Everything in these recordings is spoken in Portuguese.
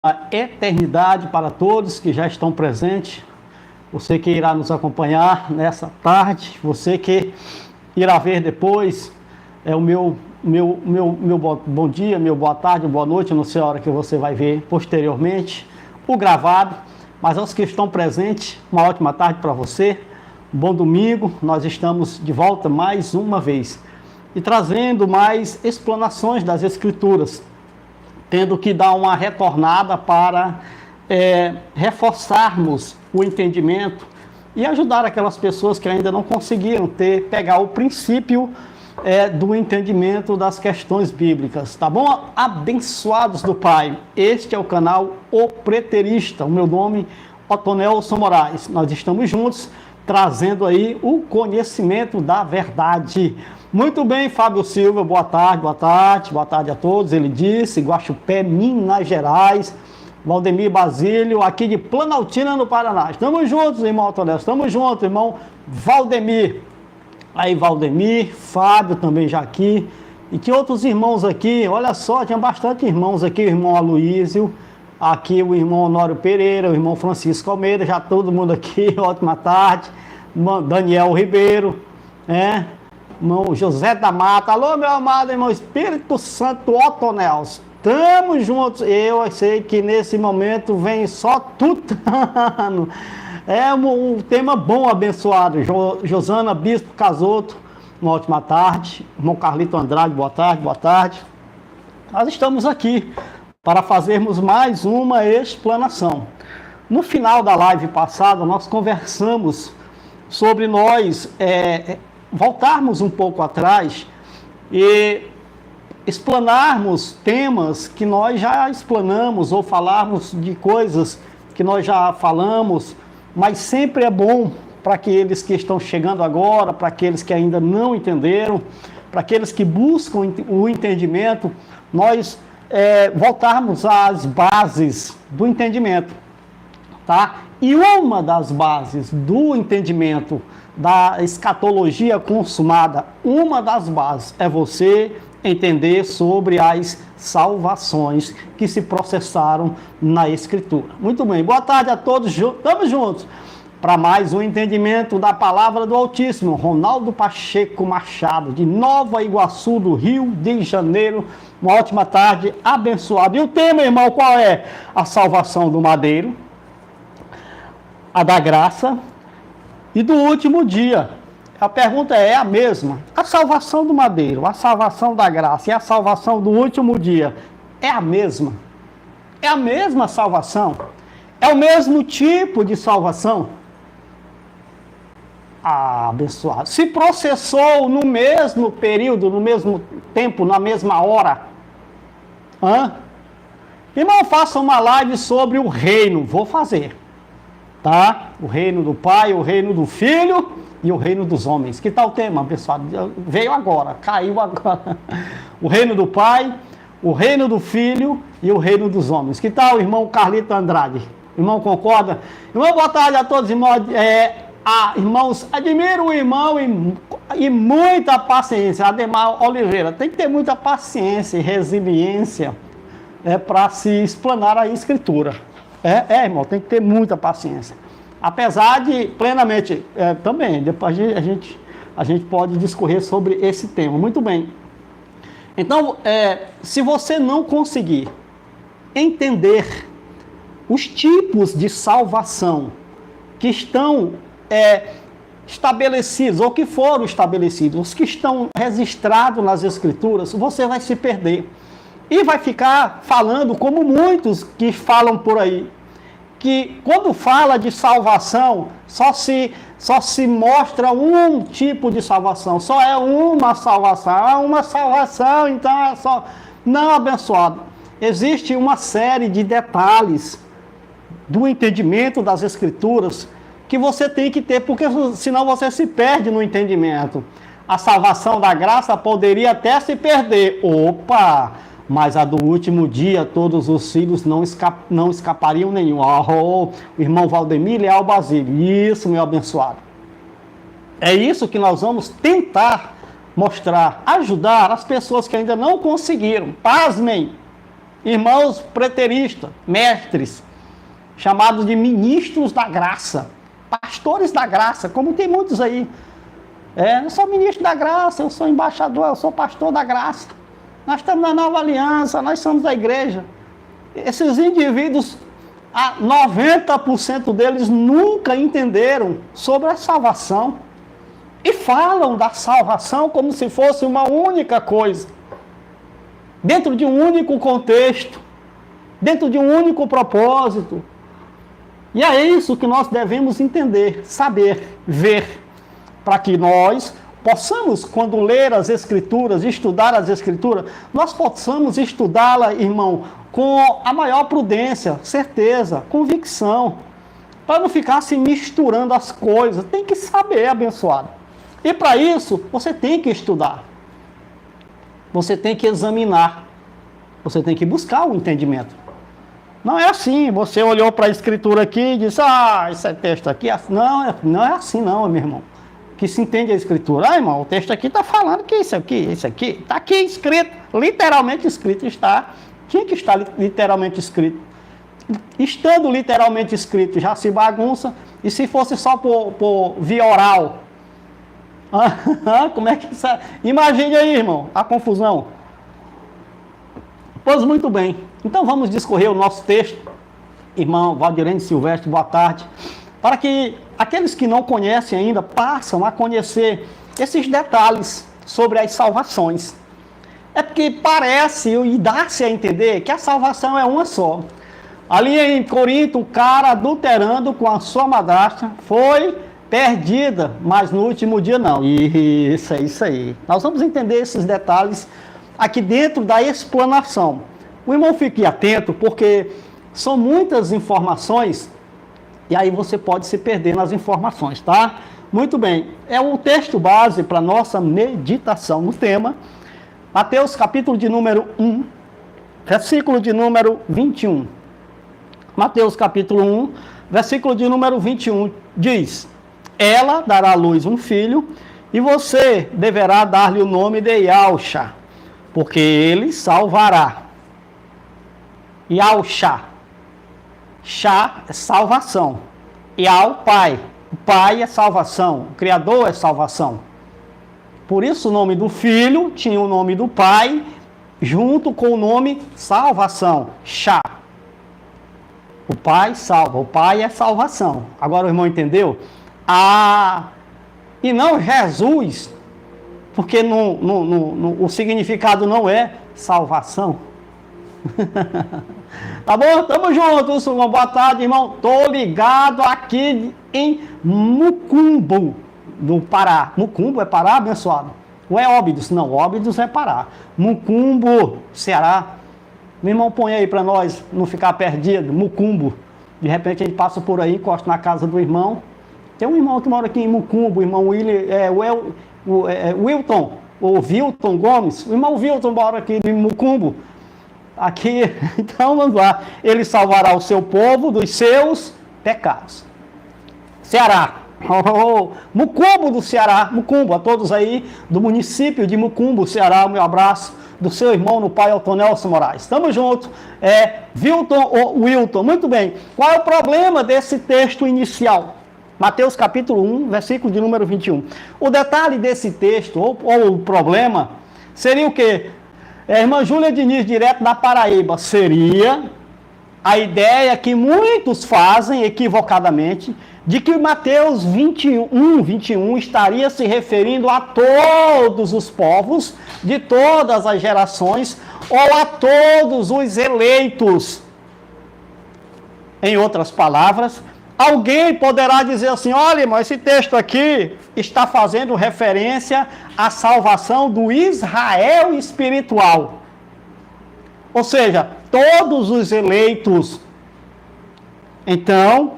a eternidade para todos que já estão presentes, você que irá nos acompanhar nessa tarde, você que irá ver depois, o meu bom dia, meu boa tarde, boa noite, não sei a hora que você vai ver posteriormente, o gravado, mas aos que estão presentes, uma ótima tarde para você, um bom domingo, nós estamos de volta mais uma vez, e trazendo mais explanações das Escrituras, tendo que dar uma retornada para reforçarmos o entendimento e ajudar aquelas pessoas que ainda não conseguiram pegar o princípio do entendimento das questões bíblicas, tá bom? Abençoados do Pai, este é o canal O Preterista, o meu nome é Otonelson Moraes, nós estamos juntos trazendo aí o conhecimento da verdade. Muito bem, Fábio Silva, boa tarde a todos. Ele disse, Guaxupé, Minas Gerais. Valdemir Basílio, aqui de Planaltina, no Paraná. Estamos juntos, irmão Otonel, estamos juntos, irmão Valdemir. Aí, Valdemir, Fábio também já aqui. E tinha outros irmãos aqui, olha só, tinha bastante irmãos aqui, o irmão Aloísio, aqui o irmão Honório Pereira, o irmão Francisco Almeida, já todo mundo aqui, ótima tarde. Daniel Ribeiro, irmão José da Mata, alô meu amado irmão Espírito Santo Otonels, estamos juntos. Eu sei que nesse momento vem só tutano, um tema bom, abençoado. Josana Bispo Casoto, uma ótima tarde. Irmão Carlito Andrade, boa tarde. Nós estamos aqui para fazermos mais uma explanação. No final da live passada nós conversamos sobre nós voltarmos um pouco atrás e explanarmos temas que nós já explanamos ou falarmos de coisas que nós já falamos, mas sempre é bom para aqueles que estão chegando agora, para aqueles que ainda não entenderam, para aqueles que buscam o entendimento, nós voltarmos às bases do entendimento, tá? E uma das bases do entendimento da escatologia consumada, uma das bases é você entender sobre as salvações que se processaram na Escritura. Muito bem, boa tarde a todos, estamos juntos para mais um entendimento da palavra do Altíssimo. Ronaldo Pacheco Machado, de Nova Iguaçu, do Rio de Janeiro, uma ótima tarde, abençoado. E o tema, irmão, qual é? A salvação do madeiro, a da graça e do último dia. A pergunta é a mesma. A salvação do madeiro, a salvação da graça e a salvação do último dia é a mesma? É a mesma salvação? É o mesmo tipo de salvação? Abençoado. Se processou no mesmo período, no mesmo tempo, na mesma hora? Irmão, faça uma live sobre o reino. Vou fazer. Tá? O reino do Pai, o reino do Filho e o reino dos homens. Que tal o tema, pessoal? Veio agora, caiu agora. O reino do Pai, o reino do Filho e o reino dos homens. Que tal, irmão Carlito Andrade? Irmão, concorda? Irmão, boa tarde a todos, irmãos. Irmãos, admiro o irmão e muita paciência. Ademar Oliveira, tem que ter muita paciência e resiliência para se explanar a Escritura. Irmão, tem que ter muita paciência. Apesar de plenamente, também, depois a gente pode discorrer sobre esse tema. Muito bem. Então, se você não conseguir entender os tipos de salvação que estão estabelecidos, ou que foram estabelecidos, os que estão registrados nas Escrituras, você vai se perder. E vai ficar falando como muitos que falam por aí, que quando fala de salvação, só se mostra um tipo de salvação, só é uma salvação, então é só... Não, abençoado. Existe uma série de detalhes do entendimento das Escrituras que você tem que ter, porque senão você se perde no entendimento. A salvação da graça poderia até se perder. Mas a do último dia, todos os filhos não escapariam nenhum. O irmão Valdemir Leal Basílio. Isso, meu abençoado. É isso que nós vamos tentar mostrar, ajudar as pessoas que ainda não conseguiram. Pasmem. irmãos preteristas, mestres, chamados de ministros da graça, pastores da graça, como tem muitos aí. Eu sou ministro da graça, eu sou embaixador, eu sou pastor da graça. Nós estamos na nova aliança, nós somos da igreja. Esses indivíduos, 90% deles nunca entenderam sobre a salvação. E falam da salvação como se fosse uma única coisa. Dentro de um único contexto. Dentro de um único propósito. E é isso que nós devemos entender, saber, ver. Para que nós possamos, quando ler as Escrituras, estudar as Escrituras, nós possamos estudá-la, irmão, com a maior prudência, certeza, convicção, para não ficar se misturando as coisas. Tem que saber, abençoado. E para isso, você tem que estudar. Você tem que examinar. Você tem que buscar o entendimento. Não é assim, você olhou para a Escritura aqui e disse, esse texto aqui, não é assim não, meu irmão. Que se entende a Escritura. Irmão, o texto aqui está falando que isso aqui, está aqui escrito, literalmente escrito está. Tinha que estar literalmente escrito. Estando literalmente escrito, já se bagunça. E se fosse só por via oral? Como é que isso é? Imagine aí, irmão, a confusão. Pois muito bem. Então vamos discorrer o nosso texto. Irmão Valdirene Silvestre, boa tarde. Para que aqueles que não conhecem ainda passam a conhecer esses detalhes sobre as salvações. É porque parece e dá-se a entender que a salvação é uma só. Ali em Corinto, o cara adulterando com a sua madrasta foi perdida, mas no último dia não. Isso aí. Nós vamos entender esses detalhes aqui dentro da explanação. O irmão fique atento, porque são muitas informações e aí você pode se perder nas informações, tá? Muito bem. É o texto base para nossa meditação no tema. Mateus capítulo de número 1, versículo de número 21. Mateus capítulo 1, versículo de número 21, diz: ela dará à luz um filho, e você deverá dar-lhe o nome de Yahshua, porque ele salvará. Yahshua. Shá é salvação. Yah, Pai. O Pai é salvação. O Criador é salvação. Por isso o nome do Filho tinha o nome do Pai, junto com o nome salvação. Shá. O Pai salva. O Pai é salvação. Agora o irmão entendeu? E não Jesus, porque o significado não é salvação. Tá bom? Tamo juntos, uma boa tarde, irmão. Tô ligado aqui em Mucumbo, no Pará. Mucumbo é Pará, abençoado? Ou é Óbidos? Não, Óbidos é Pará. Mucumbo, Ceará. Meu irmão, põe aí para nós não ficar perdido. Mucumbo. De repente a gente passa por aí, encosta na casa do irmão. Tem um irmão que mora aqui em Mucumbo, o irmão Wilton, ou Wilton Gomes. O irmão Wilton mora aqui em Mucumbo. Aqui, então vamos lá. Ele salvará o seu povo dos seus pecados. Ceará. Mucumbo do Ceará. Mucumbo, a todos aí do município de Mucumbo, Ceará, o meu abraço. Do seu irmão no pai Altonelson Moraes. Estamos juntos. Wilton ou Wilton. Muito bem. Qual é o problema desse texto inicial? Mateus capítulo 1, versículo de número 21. O detalhe desse texto, ou o problema, seria o quê? Irmã Júlia Diniz, direto da Paraíba, seria a ideia que muitos fazem equivocadamente, de que Mateus 21 estaria se referindo a todos os povos, de todas as gerações, ou a todos os eleitos. Em outras palavras, alguém poderá dizer assim: olha, irmão, esse texto aqui está fazendo referência à salvação do Israel espiritual. Ou seja, todos os eleitos. Então,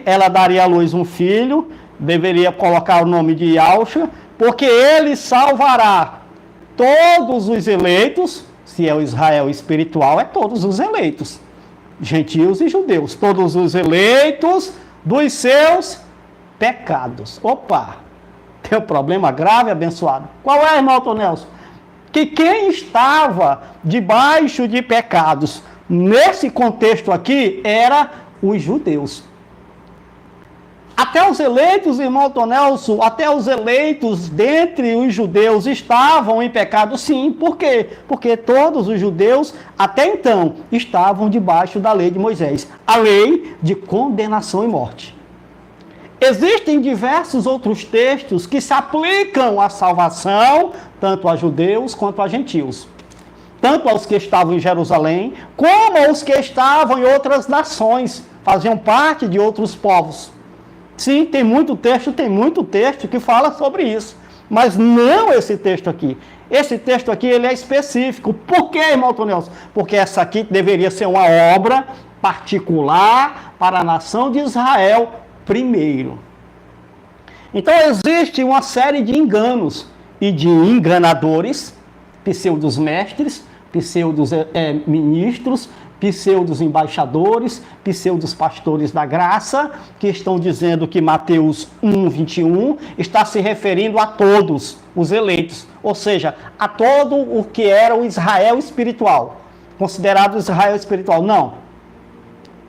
ela daria à luz um filho, deveria colocar o nome de Yahshua, porque ele salvará todos os eleitos. Se é o Israel espiritual, é todos os eleitos. Gentios e judeus, todos os eleitos dos seus pecados. Opa, tem um problema grave, abençoado. Qual é, irmão Nelson? que quem estava debaixo de pecados, nesse contexto aqui, era os judeus. Até os eleitos, irmão Tonelson, até os eleitos dentre os judeus estavam em pecado, sim. Por quê? Porque todos os judeus, até então, estavam debaixo da lei de Moisés. A lei de condenação e morte. Existem diversos outros textos que se aplicam à salvação, tanto a judeus quanto a gentios. Tanto aos que estavam em Jerusalém, como aos que estavam em outras nações, faziam parte de outros povos. Sim, tem muito texto que fala sobre isso. Mas não esse texto aqui. Esse texto aqui, ele é específico. Por quê, irmão Tonelson? Porque essa aqui deveria ser uma obra particular para a nação de Israel primeiro. Então, existe uma série de enganos e de enganadores, pseudos mestres, pseudos ministros, pseudos embaixadores, pseudos pastores da graça, que estão dizendo que Mateus 1:21 está se referindo a todos os eleitos, ou seja, a todo o que era o Israel espiritual, considerado Israel espiritual. Não.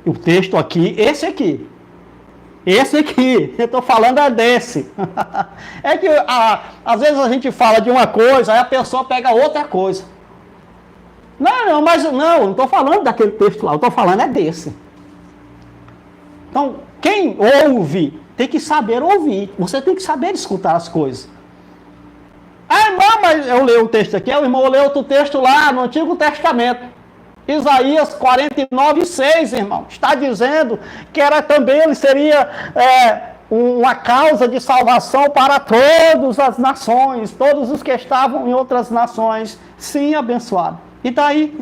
O texto aqui, esse aqui, eu estou falando é desse. É que às vezes a gente fala de uma coisa, aí a pessoa pega outra coisa. Não estou falando daquele texto lá, eu estou falando é desse. Então, quem ouve, tem que saber ouvir. Você tem que saber escutar as coisas. Irmão, mas eu leio o texto aqui, o irmão leu outro texto lá no Antigo Testamento. Isaías 49:6, irmão. Está dizendo que ele seria uma causa de salvação para todas as nações, todos os que estavam em outras nações. Sim, abençoado. E daí?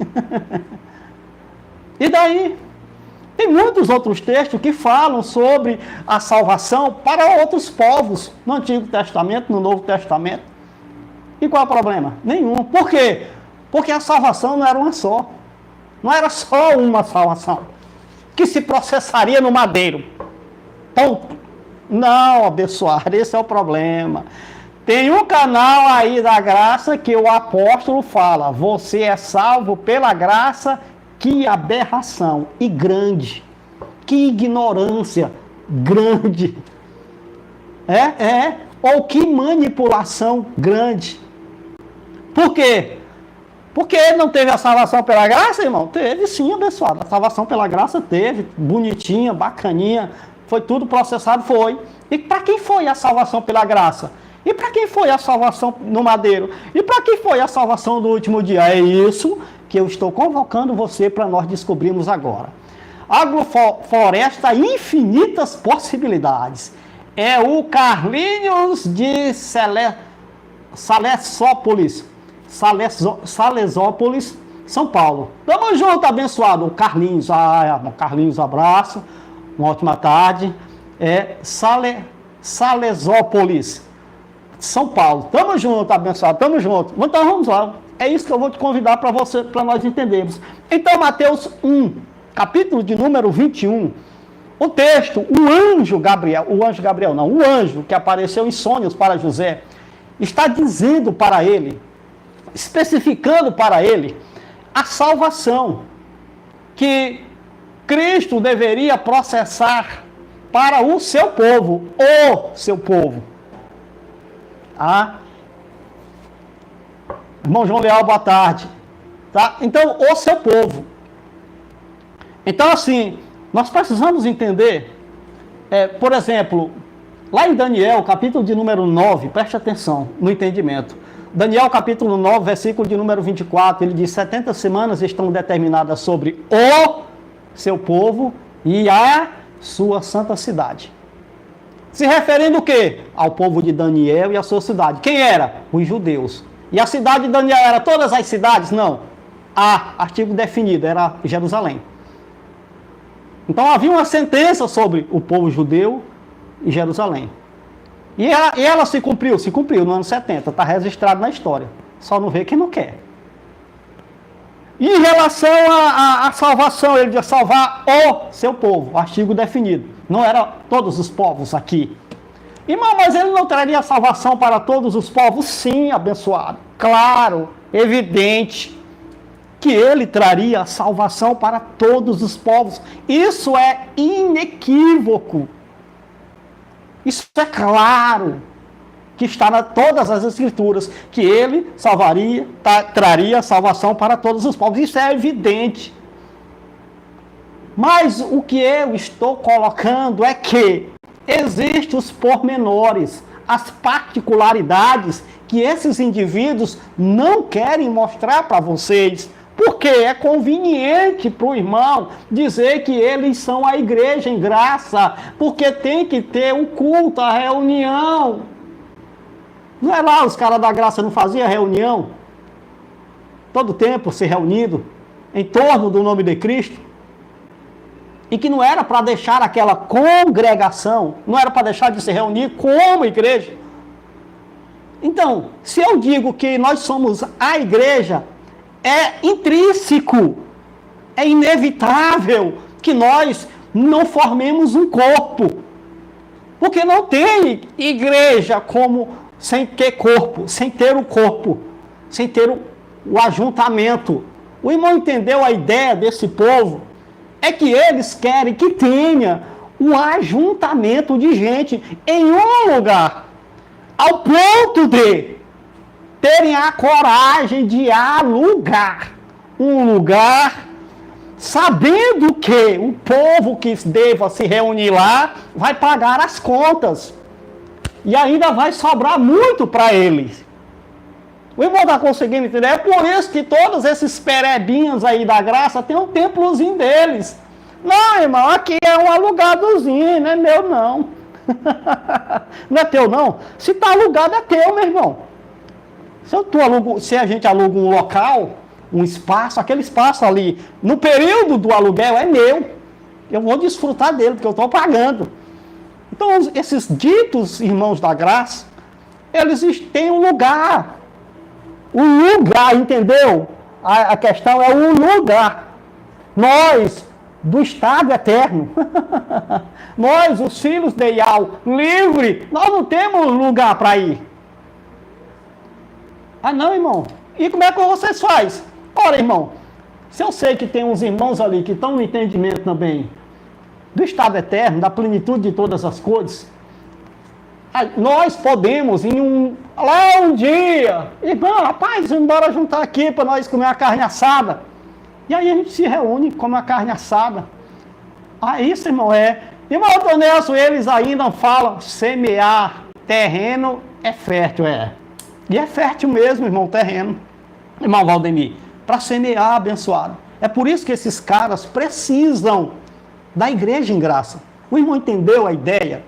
E daí? Tem muitos outros textos que falam sobre a salvação para outros povos, no Antigo Testamento, no Novo Testamento. E qual é o problema? Nenhum. Por quê? Porque a salvação não era uma só. Não era só uma salvação que se processaria no madeiro. Ponto. Não, abençoado, esse é o problema. Tem um canal aí da graça que o apóstolo fala: você é salvo pela graça, que aberração e grande, que ignorância grande, ou que manipulação grande. Por quê? Porque ele não teve a salvação pela graça, irmão? Teve sim, abençoado. A salvação pela graça teve, bonitinha, bacaninha, foi tudo processado, foi. E para quem foi a salvação pela graça? E para quem foi a salvação no madeiro? E para quem foi a salvação do último dia? É isso que eu estou convocando você para nós descobrirmos agora. Agrofloresta infinitas possibilidades. É o Carlinhos de Salesópolis, São Paulo. Tamo junto, abençoado. O Carlinhos, Carlinhos, abraço. Uma ótima tarde. Salesópolis, São Paulo. Tamo junto, abençoado, tamo junto. Então vamos lá. É isso que eu vou te convidar para nós entendermos. Então, Mateus 1, capítulo de número 21, o texto, o anjo que apareceu em sonhos para José, está dizendo para ele, especificando para ele, a salvação que Cristo deveria processar para o seu povo. Irmão João Leal, boa tarde. Tá? Então, o seu povo. Então, assim, nós precisamos entender, por exemplo, lá em Daniel, capítulo de número 9, preste atenção no entendimento. Daniel, capítulo 9, versículo de número 24, ele diz: 70 semanas estão determinadas sobre o seu povo e a sua santa cidade. Se referindo o quê? Ao povo de Daniel e a sua cidade. Quem era? Os judeus. E a cidade de Daniel era todas as cidades? Não. Artigo definido, era Jerusalém. Então havia uma sentença sobre o povo judeu e Jerusalém. E ela se cumpriu no ano 70, está registrado na história. Só não vê quem não quer. E em relação à salvação, ele ia salvar o seu povo, artigo definido. Não era todos os povos aqui. Irmão, mas ele não traria salvação para todos os povos? Sim, abençoado. Claro, evidente que ele traria a salvação para todos os povos. Isso é inequívoco. Isso é claro, que está em todas as escrituras, que ele traria a salvação para todos os povos. Isso é evidente. Mas o que eu estou colocando é que existem os pormenores, as particularidades que esses indivíduos não querem mostrar para vocês, porque é conveniente para o irmão dizer que eles são a igreja em graça, porque tem que ter o culto, a reunião. Não é lá, os caras da graça não faziam reunião? Todo tempo se reunindo em torno do nome de Cristo? E que não era para deixar aquela congregação, não era para deixar de se reunir como igreja. Então, se eu digo que nós somos a igreja, é intrínseco, é inevitável que nós não formemos um corpo. Porque não tem igreja como sem ter corpo, sem ter o corpo, sem ter o ajuntamento. O irmão entendeu a ideia desse povo? É que eles querem que tenha um ajuntamento de gente em um lugar, ao ponto de terem a coragem de alugar um lugar, sabendo que o povo que deva se reunir lá vai pagar as contas. E ainda vai sobrar muito para eles. O irmão está conseguindo entender? É por isso que todos esses perebinhos aí da graça tem um templozinho deles. Não, irmão, aqui é um alugadozinho, não é meu não. Não é teu não? Se está alugado é teu, meu irmão. Se a gente aluga um local, um espaço, aquele espaço ali, no período do aluguel é meu. Eu vou desfrutar dele, porque eu estou pagando. Então, esses ditos irmãos da graça, eles têm um lugar. O lugar, entendeu? A questão é o lugar. Nós, do estado eterno, nós, os filhos de Iau, livre, nós não temos lugar para ir. Ah, não, irmão. E como é que vocês fazem? Ora, irmão, se eu sei que tem uns irmãos ali que estão no entendimento também do estado eterno, da plenitude de todas as coisas, nós podemos lá um dia, irmão, rapaz, bora juntar aqui para nós comer uma carne assada. E aí a gente se reúne, come uma carne assada. Ah, isso, irmão, é. Irmão Nelson, eles ainda falam, semear terreno é fértil, é. E é fértil mesmo, irmão, terreno. Irmão Valdemir, para semear, abençoado. É por isso que esses caras precisam da igreja em graça. O irmão entendeu a ideia?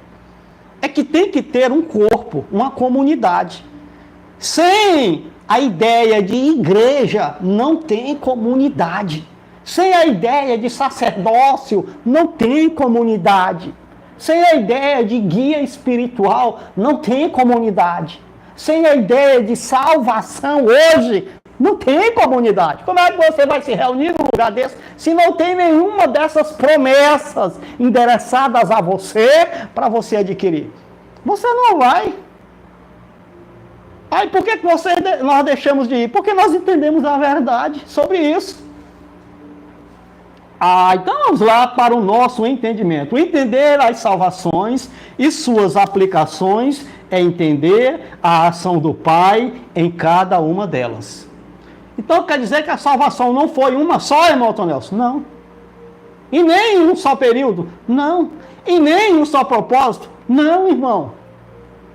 É que tem que ter um corpo, uma comunidade. Sem a ideia de igreja, não tem comunidade. Sem a ideia de sacerdócio, não tem comunidade. Sem a ideia de guia espiritual, não tem comunidade. Sem a ideia de salvação hoje, não tem comunidade. Como é que você vai se reunir num lugar desse se não tem nenhuma dessas promessas endereçadas a você para você adquirir? Você não vai. Aí por que nós deixamos de ir? Porque nós entendemos a verdade sobre isso. Então vamos lá para o nosso entendimento. Entender as salvações e suas aplicações é entender a ação do Pai em cada uma delas. Então quer dizer que a salvação não foi uma só, irmão Nelson? Não. E nem em um só período? Não. E nem em um só propósito? Não, irmão.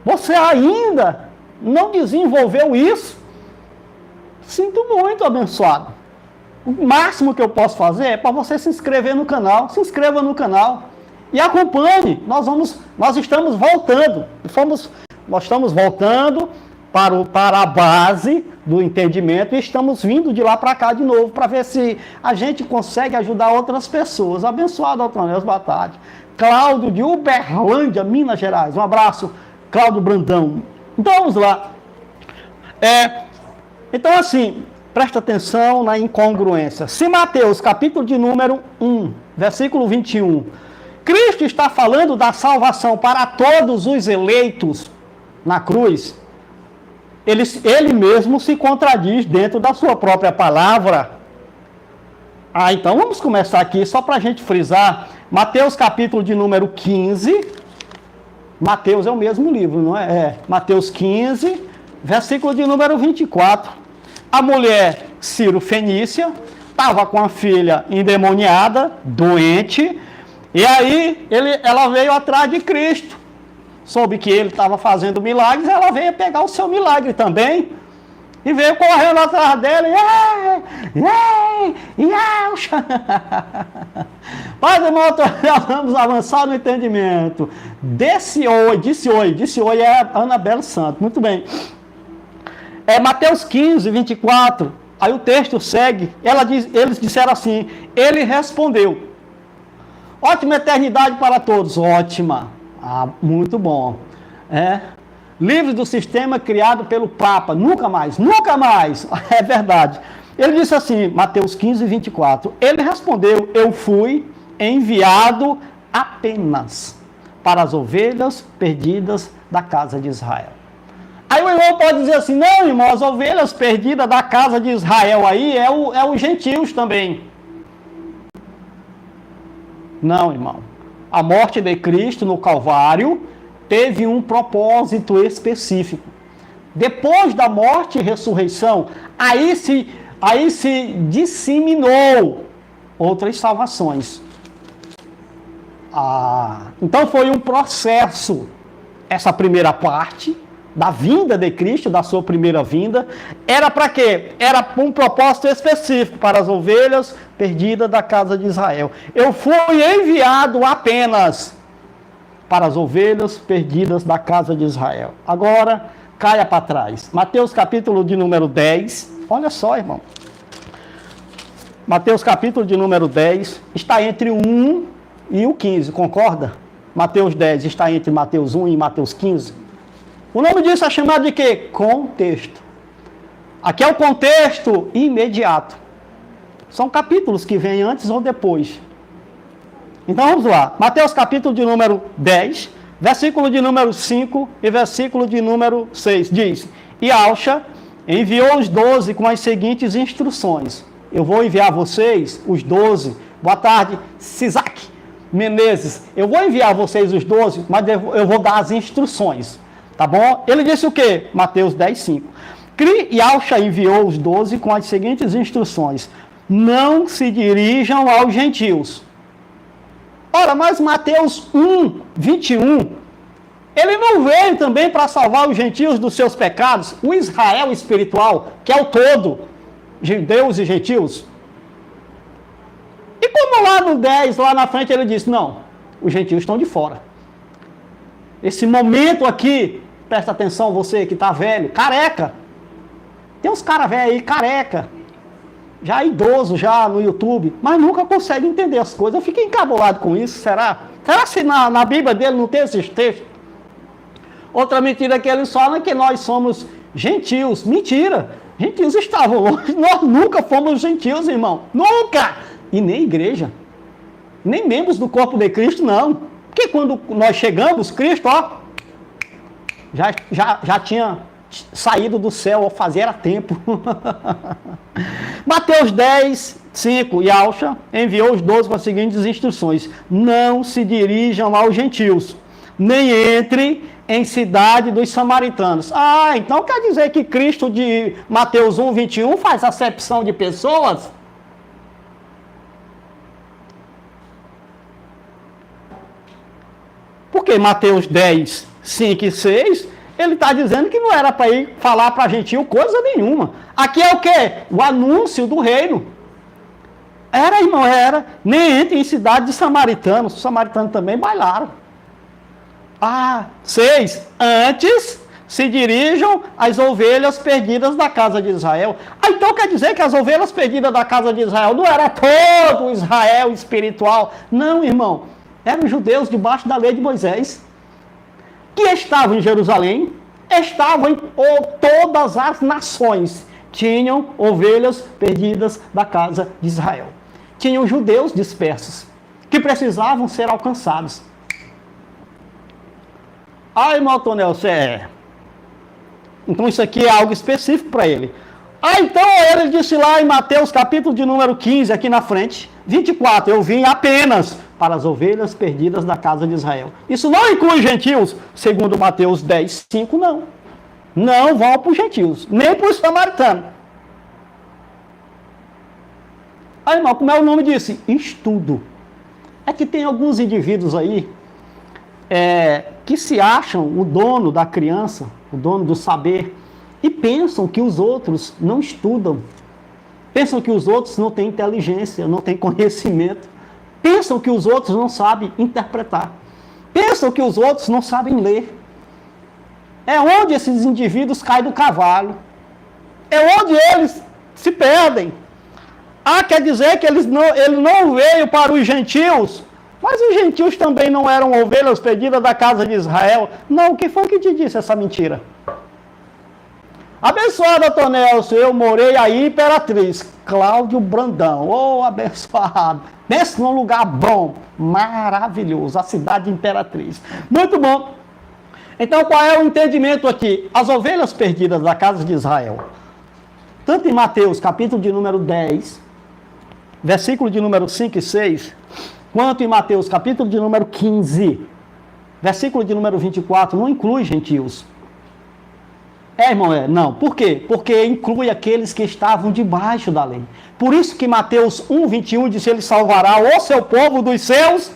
Você ainda não desenvolveu isso? Sinto muito, abençoado. O máximo que eu posso fazer é para você se inscrever no canal. Se inscreva no canal e acompanhe. Nós estamos voltando. Nós estamos voltando para a base do entendimento e estamos vindo de lá para cá de novo para ver se a gente consegue ajudar outras pessoas. Abençoado, Altonel, boa tarde. Cláudio de Uberlândia, Minas Gerais. Um abraço, Cláudio Brandão. Então vamos lá. Então assim, presta atenção na incongruência. Se Mateus, capítulo de número 1, versículo 21, Cristo está falando da salvação para todos os eleitos na cruz, ele mesmo se contradiz dentro da sua própria palavra. Então vamos começar aqui, só para a gente frisar, Mateus capítulo de número 15, Mateus é o mesmo livro, não é? Mateus 15, versículo de número 24. A mulher Ciro Fenícia estava com a filha endemoniada, doente, e aí ela veio atrás de Cristo. Soube que ele estava fazendo milagres, ela veio pegar o seu milagre também. E veio correndo atrás dela. Mas, irmão, nós vamos avançar no entendimento. Disse oi é a Anabela Santos. Muito bem. Mateus 15, 24. Aí o texto segue. Eles disseram assim: ele respondeu: ótima eternidade para todos. Ótima. Muito bom. Livre do sistema criado pelo Papa. Nunca mais. É verdade. Ele disse assim, Mateus 15, 24. Ele respondeu: eu fui enviado apenas para as ovelhas perdidas da casa de Israel. Aí o irmão pode dizer assim: não, irmão, as ovelhas perdidas da casa de Israel aí é os gentios também. Não, irmão. A morte de Cristo no Calvário teve um propósito específico. Depois da morte e ressurreição, aí se disseminou outras salvações. Então foi um processo, essa primeira parte da vinda de Cristo, da sua primeira vinda, era para quê? Era um propósito específico para as ovelhas perdidas da casa de Israel. Eu fui enviado apenas para as ovelhas perdidas da casa de Israel. Agora, caia para trás. Mateus capítulo de número 10. Olha só, irmão. Mateus capítulo de número 10 está entre o 1 e o 15, concorda? Mateus 10 está entre Mateus 1 e Mateus 15. O nome disso é chamado de quê? Contexto. Aqui é o contexto imediato. São capítulos que vêm antes ou depois. Então vamos lá, Mateus capítulo de número 10, versículo de número 5 e versículo de número 6, diz: e Alcha enviou os 12 com as seguintes instruções. Eu vou enviar vocês, os 12, boa tarde, Sisac Menezes, eu vou enviar vocês os 12, mas eu vou dar as instruções, tá bom? Ele disse o quê? Mateus 10, 5. E Alcha enviou os 12 com as seguintes instruções: não se dirijam aos gentios. Ora, mas Mateus 1, 21, ele não veio também para salvar os gentios dos seus pecados, o Israel espiritual, que é o todo, judeus e gentios. E como lá no 10, lá na frente, ele disse: não, os gentios estão de fora. Esse momento aqui, presta atenção, você que está velho, careca. Tem uns caras velhos aí, careca. Já idoso, já no YouTube, mas nunca consegue entender as coisas. Eu fico encabulado com isso, será? Será que na Bíblia dele não tem esses textos? Outra mentira que eles falam é que nós somos gentios. Mentira! Gentios estavam longe. Nós nunca fomos gentios, irmão. Nunca! E nem igreja. Nem membros do corpo de Cristo, não. Porque quando nós chegamos, Cristo, já tinha saído do céu, ao fazer a tempo. Mateus 10, 5. E Alcha enviou os 12 com as seguintes instruções: não se dirijam aos gentios, nem entre em cidade dos samaritanos. Então quer dizer que Cristo de Mateus 1, 21 faz acepção de pessoas? Porque Mateus 10, 5 e 6, ele está dizendo que não era para ir falar para gentil coisa nenhuma. Aqui é o quê? O anúncio do reino. Era, irmão, era. Nem entre em cidade de samaritanos. Os samaritanos também bailaram. 6. Antes se dirijam às ovelhas perdidas da casa de Israel. Então quer dizer que as ovelhas perdidas da casa de Israel não era todo o Israel espiritual. Não, irmão. Eram os judeus debaixo da lei de Moisés, que estavam em Jerusalém, estavam em todas as nações, tinham ovelhas perdidas da casa de Israel. Tinham judeus dispersos, que precisavam ser alcançados. Irmão Tonel, você Então isso aqui é algo específico para ele. Então ele disse lá em Mateus capítulo de número 15, aqui na frente, 24, eu vim apenas para as ovelhas perdidas da casa de Israel. Isso não inclui gentios, segundo Mateus 10, 5, não. Não vão para os gentios, nem para os samaritanos. Aí, irmão, como é o nome disso? Estudo. É que tem alguns indivíduos aí que se acham o dono da criança, o dono do saber, e pensam que os outros não estudam. Pensam que os outros não têm inteligência, não têm conhecimento. Pensam que os outros não sabem interpretar. Pensam que os outros não sabem ler. É onde esses indivíduos caem do cavalo. É onde eles se perdem. Quer dizer que ele não veio para os gentios, mas os gentios também não eram ovelhas perdidas da casa de Israel. Não, o que foi que te disse essa mentira? Abençoado Tonelson, eu morei aí, Imperatriz, Cláudio Brandão, abençoado, pensa num lugar bom, maravilhoso, a cidade de Imperatriz, muito bom. Então qual é o entendimento aqui? As ovelhas perdidas da casa de Israel, tanto em Mateus capítulo de número 10, versículo de número 5 e 6, quanto em Mateus capítulo de número 15, versículo de número 24, não inclui gentios. Irmão, não. Por quê? Porque inclui aqueles que estavam debaixo da lei. Por isso que Mateus 1, 21 diz que ele salvará o seu povo dos seus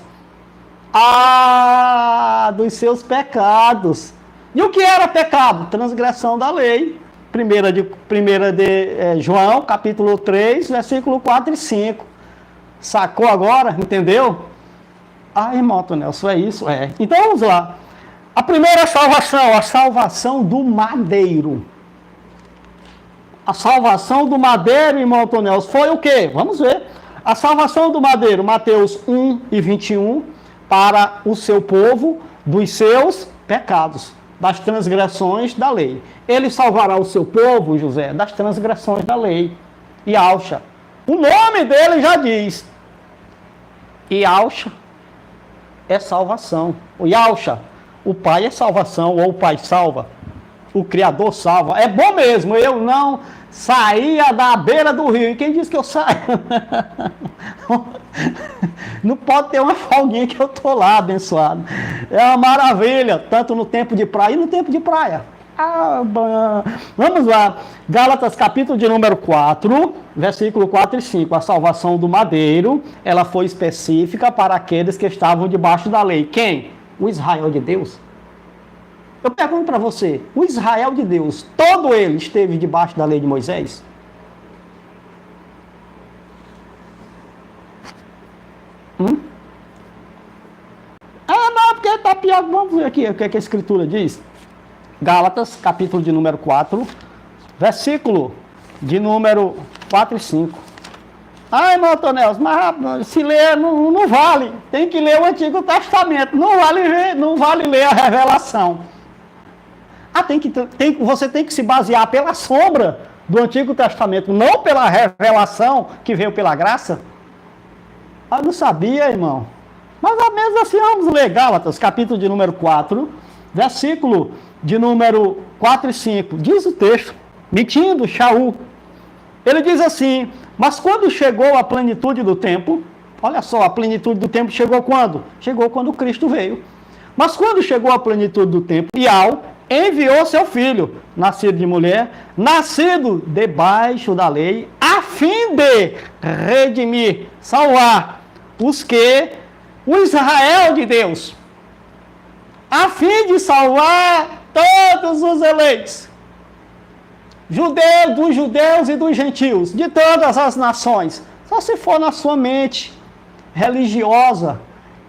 pecados. E o que era pecado? Transgressão da lei. Primeira de João, capítulo 3, versículo 4 e 5. Sacou agora? Entendeu? Irmão Tonelson, é isso? Então vamos lá. A primeira salvação, a salvação do madeiro. A salvação do madeiro, irmão Tonelson, foi o quê? Vamos ver. A salvação do madeiro, Mateus 1 e 21, para o seu povo dos seus pecados, das transgressões da lei. Ele salvará o seu povo, José, das transgressões da lei. Yahshua. O nome dele já diz. Yahshua é salvação. O Yahshua. O Pai é salvação, ou o Pai salva, o Criador salva. É bom mesmo, eu não saía da beira do rio. E quem disse que eu saio? Não pode ter uma folguinha que eu estou lá, abençoado. É uma maravilha, tanto no tempo de praia e no tempo de praia. Vamos lá, Gálatas capítulo de número 4, versículo 4 e 5. A salvação do madeiro, ela foi específica para aqueles que estavam debaixo da lei. Quem? O Israel de Deus. Eu pergunto para você, o Israel de Deus, todo ele esteve debaixo da lei de Moisés? Não, porque está pior. Vamos ver aqui o que a Escritura diz. Gálatas, capítulo de número 4, versículo de número 4 e 5. Irmão Tonelson, mas se ler não vale. Tem que ler o Antigo Testamento. Não vale ler a revelação. Você tem que se basear pela sombra do Antigo Testamento, não pela revelação que veio pela graça. Eu não sabia, irmão. Mas mesmo assim, vamos ler Gálatas, capítulo de número 4, versículo de número 4 e 5. Diz o texto, mentindo, Shaul. Ele diz assim: mas quando chegou a plenitude do tempo, olha só, a plenitude do tempo chegou quando? Chegou quando Cristo veio. Mas quando chegou a plenitude do tempo, Yahweh enviou seu filho, nascido de mulher, nascido debaixo da lei, a fim de redimir, salvar o Israel de Deus, a fim de salvar todos os eleitos. Dos judeus e dos gentios, de todas as nações. Só se for na sua mente religiosa,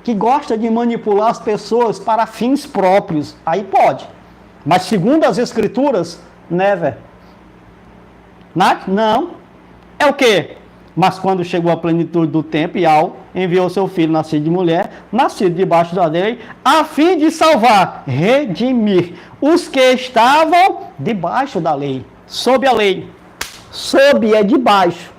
que gosta de manipular as pessoas para fins próprios, aí pode. Mas segundo as Escrituras, never. Não. É o quê? Mas quando chegou a plenitude do tempo, Yahweh enviou seu filho, nascido de mulher, nascido debaixo da lei, a fim de salvar, redimir os que estavam debaixo da lei. Sob a lei. Sob é debaixo.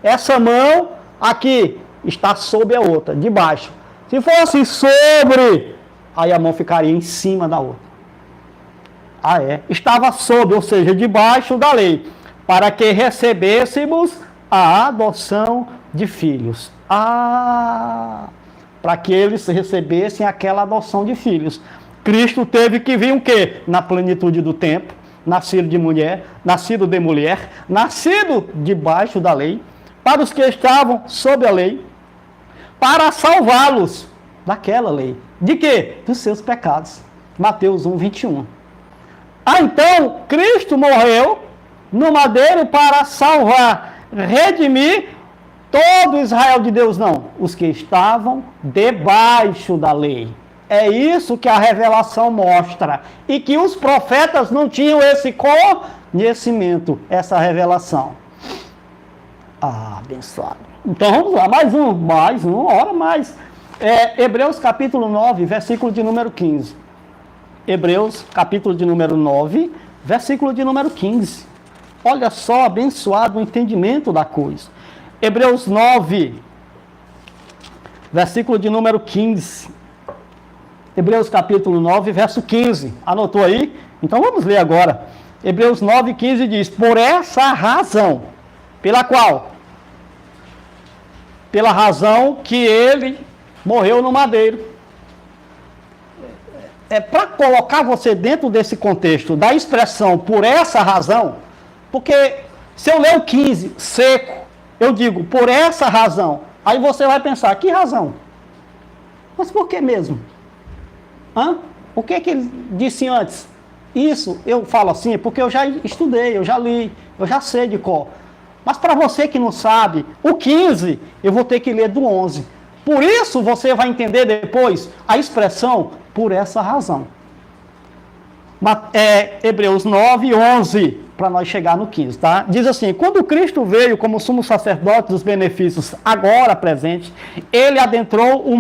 Essa mão aqui está sob a outra, debaixo. Se fosse sobre, aí a mão ficaria em cima da outra. Estava sob, ou seja, debaixo da lei, para que recebêssemos a adoção de filhos. Para que eles recebessem aquela adoção de filhos. Cristo teve que vir o quê? Na plenitude do tempo, nascido de mulher, nascido debaixo da lei, para os que estavam sob a lei, para salvá-los daquela lei. De quê? Dos seus pecados. Mateus 1, 21. Então, Cristo morreu no madeiro para salvar, redimir todo Israel de Deus, não. Os que estavam debaixo da lei. É isso que a revelação mostra. E que os profetas não tinham esse conhecimento, essa revelação. Abençoado. Então vamos lá, mais uma hora mais. Hebreus capítulo 9, versículo de número 15. Hebreus capítulo de número 9, versículo de número 15. Olha só, abençoado o entendimento da coisa. Hebreus 9, versículo de número 15. Hebreus capítulo 9, verso 15. Anotou aí? Então vamos ler agora. Hebreus 9, 15 diz: por essa razão, pela qual? Pela razão que ele morreu no madeiro. Para colocar você dentro desse contexto da expressão por essa razão, porque se eu ler o 15 seco, eu digo por essa razão, aí você vai pensar, que razão? Mas por que mesmo? O que ele disse antes? Isso, eu falo assim, porque eu já estudei, eu já li, eu já sei de cor. Mas para você que não sabe, o 15 eu vou ter que ler do 11. Por isso você vai entender depois a expressão por essa razão. Hebreus 9, 11, para nós chegar no 15, tá? Diz assim: quando Cristo veio como sumo sacerdote dos benefícios agora presentes, ele adentrou o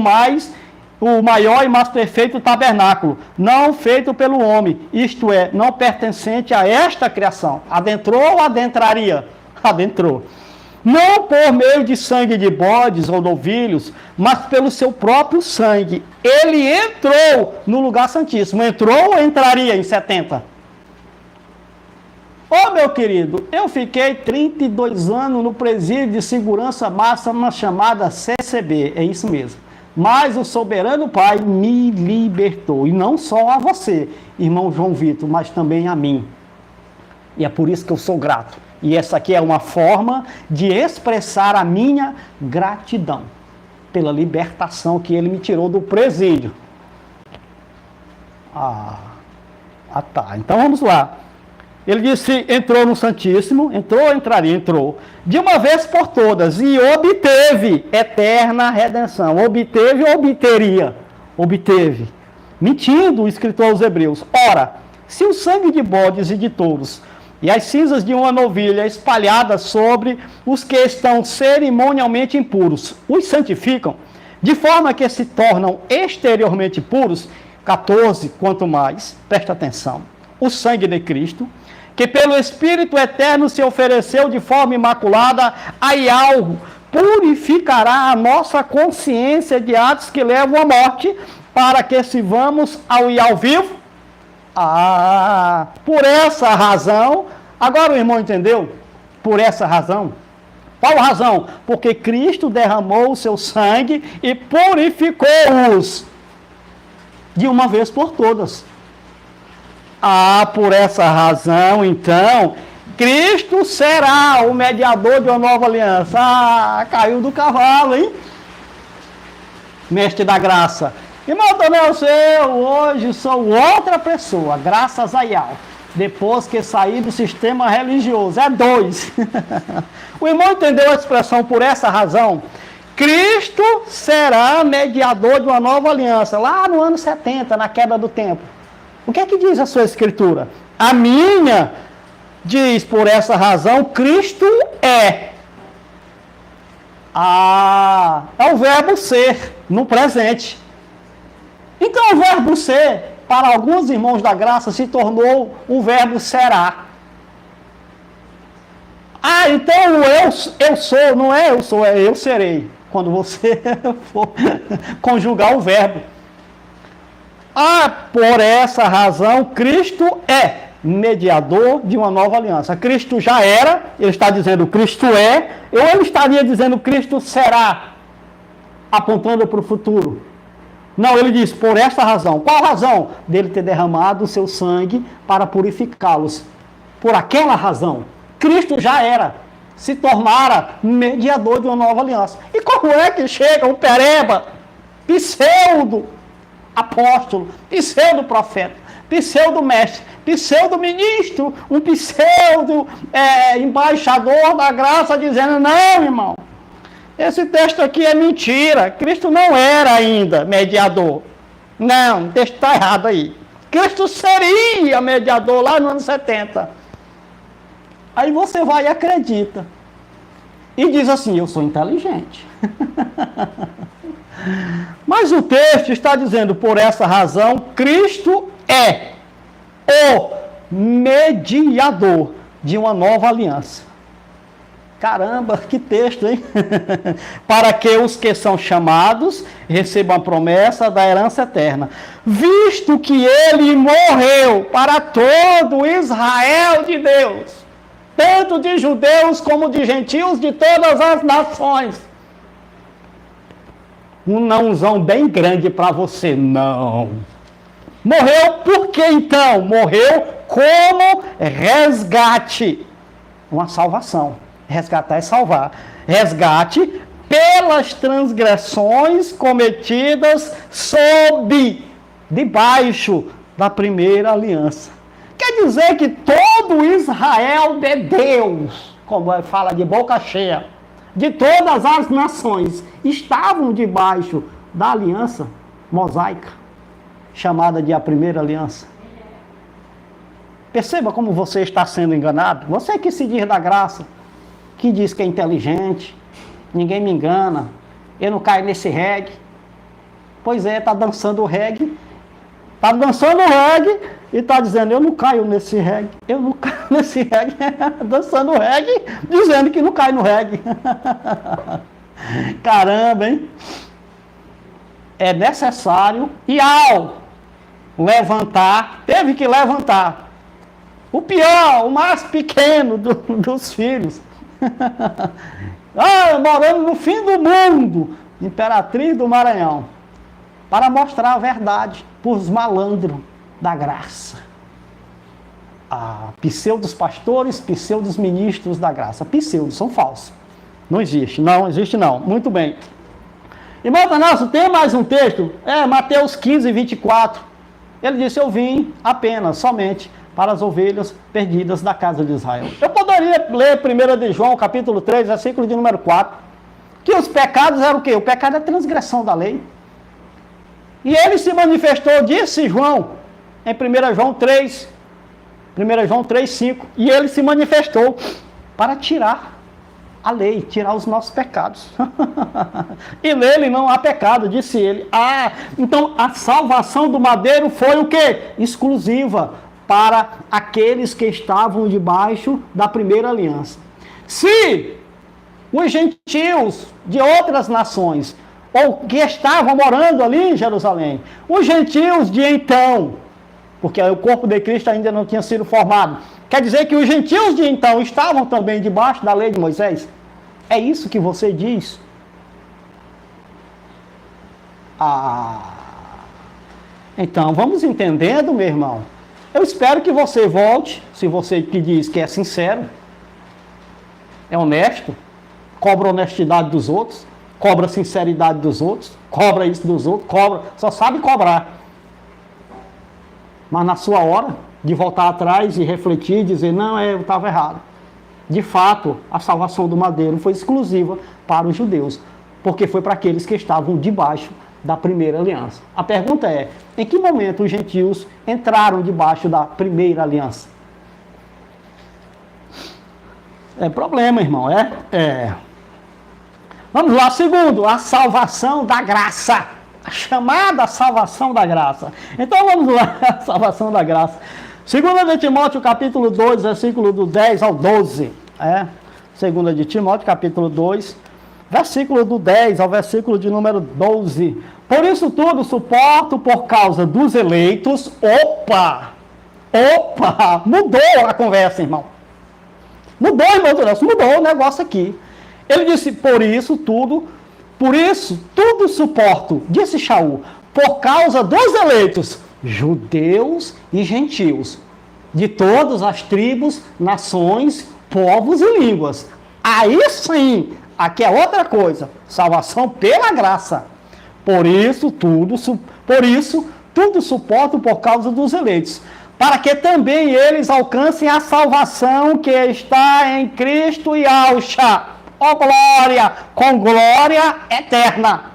maior e mais perfeito tabernáculo, não feito pelo homem, isto é, não pertencente a esta criação. Adentrou ou adentraria? Adentrou. Não por meio de sangue de bodes ou novilhos, mas pelo seu próprio sangue. Ele entrou no lugar santíssimo. Entrou ou entraria em 70? Meu querido, eu fiquei 32 anos no presídio de segurança máxima chamada CCB. É isso mesmo. Mas o soberano Pai me libertou. E não só a você, irmão João Vitor, mas também a mim. E é por isso que eu sou grato. E essa aqui é uma forma de expressar a minha gratidão pela libertação que ele me tirou do presídio. Tá. Então vamos lá. Ele disse, entrou no Santíssimo, entrou, de uma vez por todas, e obteve eterna redenção. Obteve ou obteria? Obteve. Mentindo o escritor aos Hebreus. Ora, se o sangue de bodes e de touros e as cinzas de uma novilha espalhadas sobre os que estão cerimonialmente impuros os santificam, de forma que se tornam exteriormente puros, 14, quanto mais, presta atenção, o sangue de Cristo, que pelo Espírito Eterno se ofereceu de forma imaculada a algo, purificará a nossa consciência de atos que levam à morte, para que sirvamos ao vivo. Por essa razão, agora o irmão entendeu? Por essa razão. Qual razão? Porque Cristo derramou o seu sangue e purificou-os de uma vez por todas. Por essa razão, então, Cristo será o mediador de uma nova aliança. Caiu do cavalo, hein? Mestre da graça. Irmão Tonel, eu hoje sou outra pessoa, graças a Yahweh. Depois que saí do sistema religioso. 2. O irmão entendeu a expressão por essa razão? Cristo será mediador de uma nova aliança. Lá no ano 70, na queda do templo. O que é que diz a sua escritura? A minha diz, por essa razão, Cristo é. É o verbo ser, no presente. Então o verbo ser, para alguns irmãos da graça, se tornou o verbo será. Então eu sou, não é eu sou, é eu serei. Quando você for conjugar o verbo. Por essa razão, Cristo é mediador de uma nova aliança. Cristo já era, ele está dizendo Cristo é, ou ele estaria dizendo Cristo será, apontando para o futuro? Não, ele diz, por esta razão. Qual a razão? Dele ter derramado o seu sangue para purificá-los. Por aquela razão. Cristo já era, se tornara mediador de uma nova aliança. E como é que chega um pereba, pseudo apóstolo, pseudo profeta, pseudo mestre, pseudo ministro, um pseudo embaixador da graça, dizendo, não, irmão, esse texto aqui é mentira, Cristo não era ainda mediador. Não, o texto está errado aí. Cristo seria mediador lá no ano 70. Aí você vai e acredita. E diz assim, eu sou inteligente. Mas o texto está dizendo, por essa razão, Cristo é o mediador de uma nova aliança. Caramba, que texto, hein? Para que os que são chamados recebam a promessa da herança eterna. Visto que ele morreu para todo Israel de Deus, tanto de judeus como de gentios, de todas as nações. Um nãozão bem grande para você, não. Morreu por que então? Morreu como resgate. Uma salvação. Resgatar é salvar. Resgate pelas transgressões cometidas debaixo da primeira aliança. Quer dizer que todo Israel de Deus, como fala de boca cheia, de todas as nações, estavam debaixo da aliança mosaica, chamada de a primeira aliança. Perceba como você está sendo enganado. Você que se diz da graça, que diz que é inteligente, ninguém me engana, eu não caio nesse reggae. Pois é, está dançando o reggae. Está dançando o reggae e está dizendo, eu não caio nesse reggae. Eu não caio nesse reggae. Dançando o reggae, dizendo que não cai no reggae. Caramba, hein? É necessário, e ao levantar, teve que levantar. O pior, o mais pequeno dos filhos. Morando no fim do mundo, Imperatriz do Maranhão, para mostrar a verdade para os malandros da graça. Pseudos pastores, pseudos ministros da graça. Pseudos, são falsos. Não existe, não. Muito bem. Irmão Atanásio, tem mais um texto? Mateus 15, 24. Ele disse, eu vim apenas, somente, para as ovelhas perdidas da casa de Israel. Eu poderia ler 1 de João, capítulo 3, versículo de número 4, que os pecados eram o quê? O pecado é a transgressão da lei. E ele se manifestou, disse João, em 1 João 3, 5, e ele se manifestou para tirar a lei, tirar os nossos pecados. E nele não há pecado, disse ele. Então a salvação do madeiro foi o quê? Exclusiva para aqueles que estavam debaixo da primeira aliança. Se os gentios de outras nações, ou que estavam morando ali em Jerusalém, os gentios de então, porque o corpo de Cristo ainda não tinha sido formado, quer dizer que os gentios de então estavam também debaixo da lei de Moisés? É isso que você diz? Então, vamos entendendo, meu irmão. Eu espero que você volte, se você que diz que é sincero, é honesto, cobra a honestidade dos outros, cobra a sinceridade dos outros, cobra isso dos outros, só sabe cobrar. Mas na sua hora de voltar atrás e refletir e dizer, não, eu estava errado. De fato, a salvação do madeiro foi exclusiva para os judeus, porque foi para aqueles que estavam debaixo da primeira aliança. A pergunta é, em que momento os gentios entraram debaixo da primeira aliança? É problema, irmão, Vamos lá, segundo, a salvação da graça. A chamada salvação da graça. Então vamos lá, a salvação da graça. 2 de Timóteo, capítulo 2, versículo do 10 ao 12. 2 de Timóteo, capítulo 2, versículo do 10 ao versículo de número 12. Por isso tudo suporto por causa dos eleitos. Opa, mudou a conversa, irmão. Mudou, irmão Nelson, mudou o negócio aqui. Ele disse, por isso tudo suporto, disse Shaul, por causa dos eleitos, judeus e gentios, de todas as tribos, nações, povos e línguas. Aí sim, aqui é outra coisa, salvação pela graça. Por isso tudo suporto por causa dos eleitos, para que também eles alcancem a salvação que está em Cristo e alcha, ó glória, com glória eterna.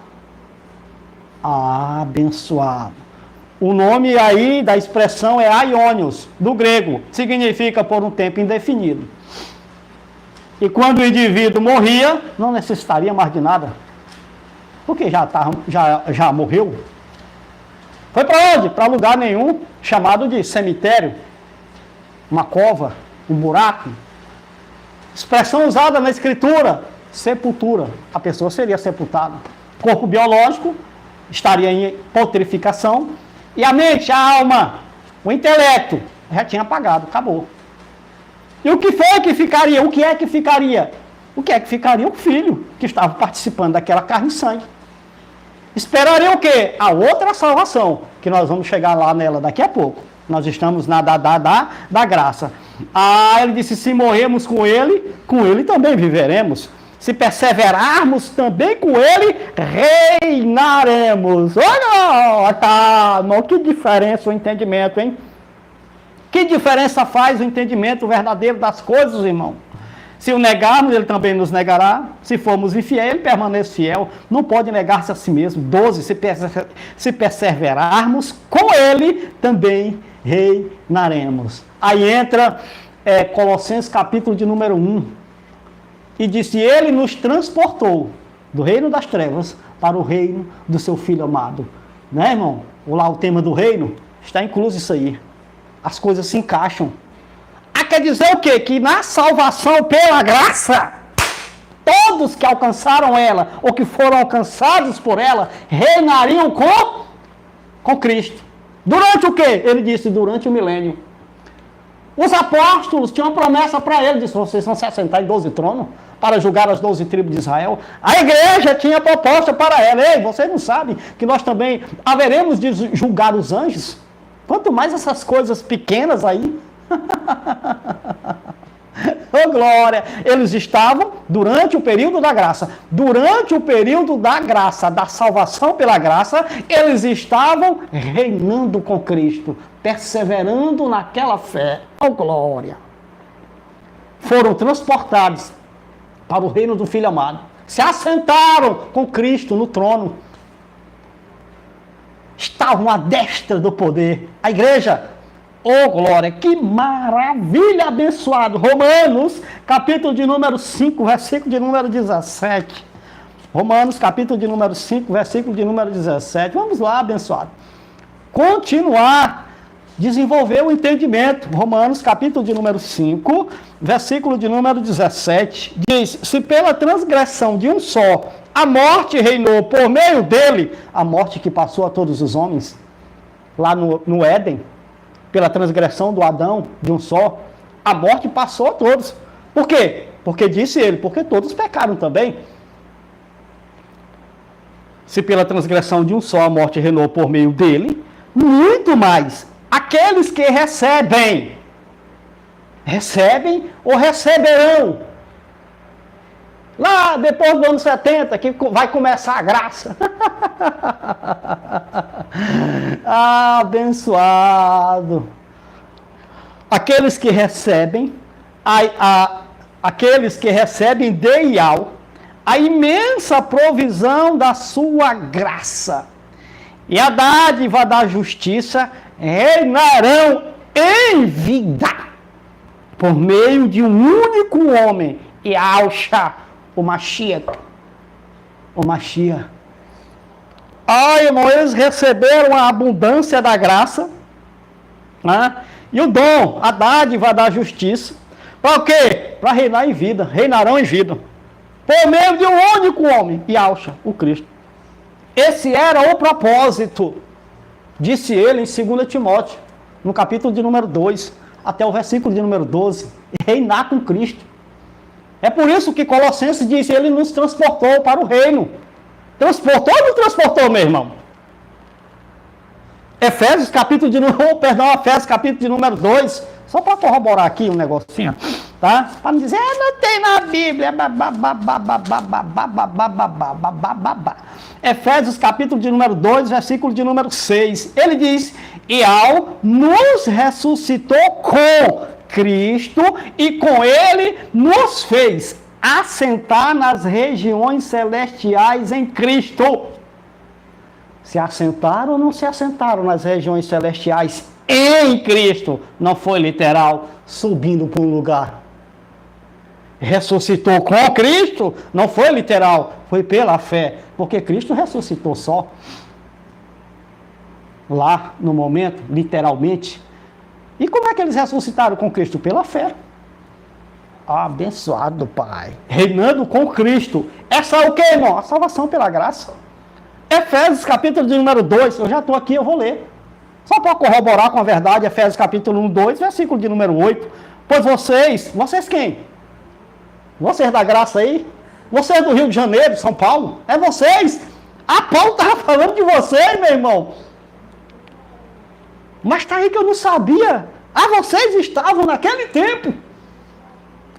Abençoado. O nome aí da expressão é aionios, do grego, significa por um tempo indefinido. E quando o indivíduo morria, não necessitaria mais de nada, porque já morreu. Foi para onde? Para lugar nenhum, chamado de cemitério, uma cova, um buraco. Expressão usada na escritura, sepultura. A pessoa seria sepultada. Corpo biológico estaria em putrificação. E a mente, a alma, o intelecto, já tinha apagado, acabou. E o que foi que ficaria? O que é que ficaria? O que é que ficaria? O filho que estava participando daquela carne e sangue. Esperaria o quê? A outra salvação, que nós vamos chegar lá nela daqui a pouco. Nós estamos na da graça. Ele disse, se morrermos com ele também viveremos. Se perseverarmos também com ele, reinaremos. Olha, tá, irmão, que diferença o entendimento, hein? Que diferença faz o entendimento verdadeiro das coisas, irmão? Se o negarmos, ele também nos negará. Se formos infiéis, ele permanece fiel. Não pode negar-se a si mesmo. 12. Se perseverarmos com ele, também reinaremos. Aí entra Colossenses capítulo de número 1. E disse, ele nos transportou do reino das trevas para o reino do seu Filho amado. Né, irmão? Lá o tema do reino, está incluso isso aí. As coisas se encaixam. Quer dizer o quê? Que na salvação pela graça, todos que alcançaram ela, ou que foram alcançados por ela, reinariam com Cristo. Durante o quê? Ele disse, durante o milênio. Os apóstolos tinham uma promessa para ele, disse, vocês vão se assentar em 12 tronos, para julgar as 12 tribos de Israel. A igreja tinha proposta para ela, ei, vocês não sabem que nós também haveremos de julgar os anjos? Quanto mais essas coisas pequenas aí. Oh, glória! Eles estavam durante o período da graça. Durante o período da graça, da salvação pela graça, eles estavam reinando com Cristo, perseverando naquela fé. Oh, glória! Foram transportados para o reino do Filho amado. Se assentaram com Cristo no trono. Estavam à destra do poder. A igreja, oh glória, que maravilha, abençoado. Romanos, capítulo de número 5, versículo de número 17. Romanos, capítulo de número 5, versículo de número 17. Vamos lá, abençoado. Continuar, desenvolver o entendimento. Romanos, capítulo de número 5, versículo de número 17. Diz, se pela transgressão de um só, a morte reinou por meio dele, a morte que passou a todos os homens, lá no Éden, pela transgressão do Adão, de um só, a morte passou a todos. Por quê? Porque disse ele, porque todos pecaram também. Se pela transgressão de um só a morte reinou por meio dele, muito mais aqueles que recebem ou receberão. Lá depois do ano 70, que vai começar a graça. Abençoado. Aqueles que recebem, aqueles que recebem de Ial, a imensa provisão da sua graça e a dádiva da justiça reinarão em vida por meio de um único homem, Yahushua, o Mashiach. O Mashiach. Irmão, eles receberam a abundância da graça, né? E o dom, a dádiva da justiça. Para o quê? Para reinar em vida. Reinarão em vida. Por meio de um único homem, Yahushua, o Cristo. Esse era o propósito, disse ele em 2 Timóteo. no capítulo de número 2, até o versículo de número 12, reinar com Cristo. É por isso que Colossenses diz, ele nos transportou para o reino. Transportou ou não transportou, meu irmão? Efésios capítulo de número 2, só para corroborar aqui um negocinho, tá? Para não dizer, não tem na Bíblia. Efésios capítulo de número 2, versículo de número 6. Ele diz, e ao nos ressuscitou com Cristo e com ele nos fez assentar nas regiões celestiais em Cristo. Se assentaram ou não se assentaram nas regiões celestiais em Cristo? Não foi literal, subindo para um lugar. Ressuscitou com Cristo? Não foi literal, foi pela fé. Porque Cristo ressuscitou só. Lá, no momento, literalmente. E como é que eles ressuscitaram com Cristo? Pela fé. Abençoado, Pai. Reinando com Cristo. Essa é o que, irmão? A salvação pela graça. Efésios capítulo de número 2, eu já estou aqui, eu vou ler. Só para corroborar com a verdade, Efésios capítulo 1, 2, versículo de número 8. Pois vocês quem? Vocês da graça aí? Vocês do Rio de Janeiro, São Paulo? É vocês? Paulo estava falando de vocês, meu irmão. Mas está aí que eu não sabia. Vocês estavam naquele tempo.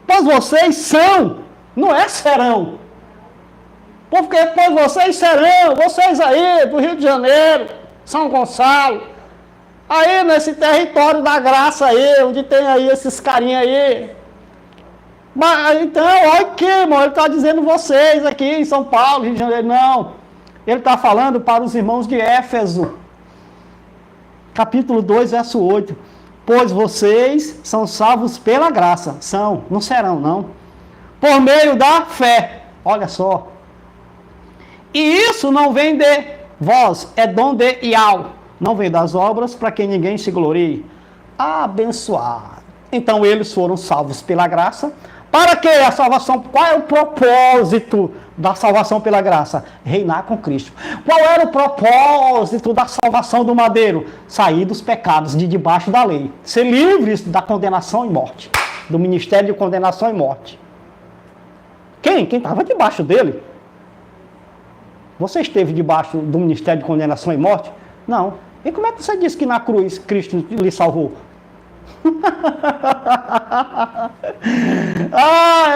Pois vocês são, não é serão. Porque pois vocês serão, vocês aí do Rio de Janeiro, São Gonçalo, aí nesse território da graça aí, onde tem aí esses carinha aí. Mas então, olha aqui, irmão, ele está dizendo vocês aqui em São Paulo, Rio de Janeiro, não. Ele está falando para os irmãos de Éfeso, capítulo 2, verso 8. Pois vocês são salvos pela graça. São, não serão, não. Por meio da fé. Olha só. E isso não vem de vós, é dom de Iau. Não vem das obras, para que ninguém se glorie. Abençoado. Então eles foram salvos pela graça. Para que a salvação? Qual é o propósito da salvação pela graça? Reinar com Cristo. Qual era o propósito da salvação do madeiro? Sair dos pecados de debaixo da lei. Ser livres da condenação e morte. Do ministério de condenação e morte. Quem? Quem estava debaixo dele? Você esteve debaixo do ministério de condenação e morte? Não. E como é que você disse que na cruz Cristo lhe salvou?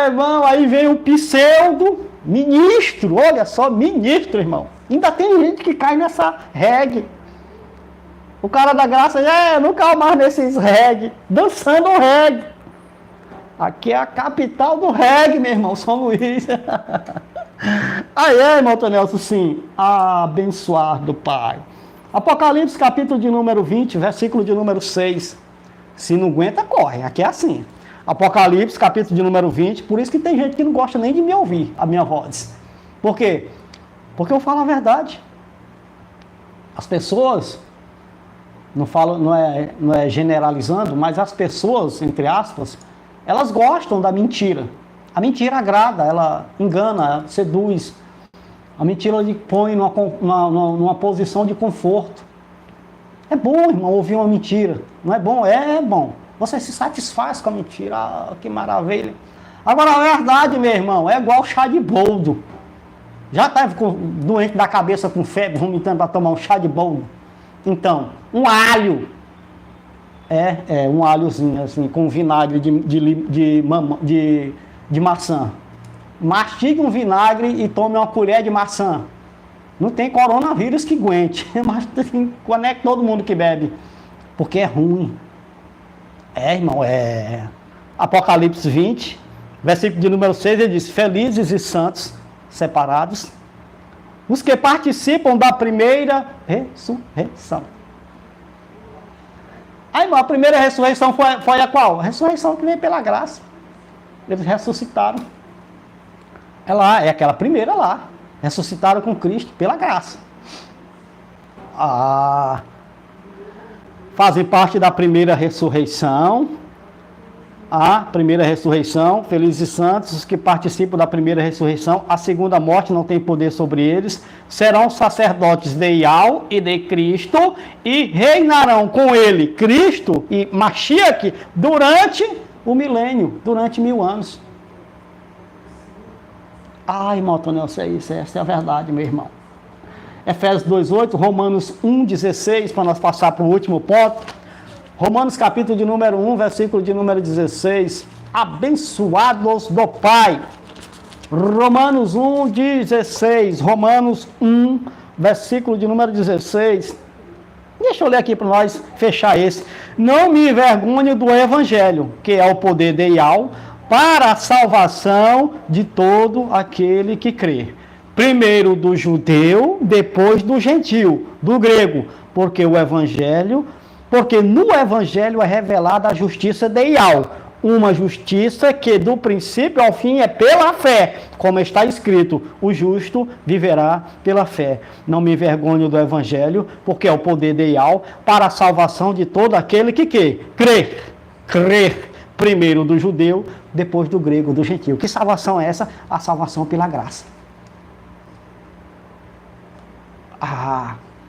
Irmão, aí vem um pseudo ministro, olha só, ministro, irmão. Ainda tem gente que cai nessa reggae. O cara da graça, não cai mais nesses reggae, dançando um reggae. Aqui é a capital do reggae, meu irmão, São Luís. Aí irmão Tonelson, sim, abençoado Pai. Apocalipse, capítulo de número 20, versículo de número 6. Se não aguenta, corre. Aqui é assim. Apocalipse, capítulo de número 20. Por isso que tem gente que não gosta nem de me ouvir, a minha voz. Por quê? Porque eu falo a verdade. As pessoas, não é generalizando, mas as pessoas, entre aspas, elas gostam da mentira. A mentira agrada, ela engana, ela seduz. A mentira lhe põe numa posição de conforto. É bom, irmão, ouvir uma mentira. Não é bom? É bom. Você se satisfaz com a mentira. Que maravilha. Agora, a verdade, meu irmão, é igual chá de boldo. Já está doente da cabeça com febre, vomitando para tomar um chá de boldo? Então, um alho. Um alhozinho, assim, com vinagre de maçã. Mastigue um vinagre e tome uma colher de maçã. Não tem coronavírus que aguente, mas conecta todo mundo que bebe, porque é ruim. Irmão, Apocalipse 20, versículo de número 6, ele diz, felizes e santos, separados, os que participam da primeira ressurreição. Irmão, a primeira ressurreição foi a qual? A ressurreição que veio pela graça. Eles ressuscitaram. É aquela primeira lá. Ressuscitaram com Cristo pela graça. Fazem parte da primeira ressurreição. a primeira ressurreição, felizes e santos os que participam da primeira ressurreição, a segunda morte não tem poder sobre eles, serão sacerdotes de Ial e de Cristo, e reinarão com ele, Cristo e Mashiach, durante o milênio, durante 1000 anos. Ai, irmão Antônio, essa é a verdade, meu irmão. Efésios 2:8, Romanos 1:16, para nós passar para o último ponto. Romanos capítulo de número 1, versículo de número 16. Abençoados do Pai. Romanos 1:16. Romanos 1, versículo de número 16. Deixa eu ler aqui para nós fechar esse. Não me envergonhe do Evangelho, que é o poder de Ial, para a salvação de todo aquele que crê. Primeiro do judeu, depois do gentio, do grego, porque no Evangelho é revelada a justiça de Ial, uma justiça que do princípio ao fim é pela fé, como está escrito, o justo viverá pela fé. Não me envergonho do Evangelho, porque é o poder de Ial para a salvação de todo aquele que crê. Crer, primeiro do judeu, depois do grego, do gentio. Que salvação é essa? A salvação pela graça.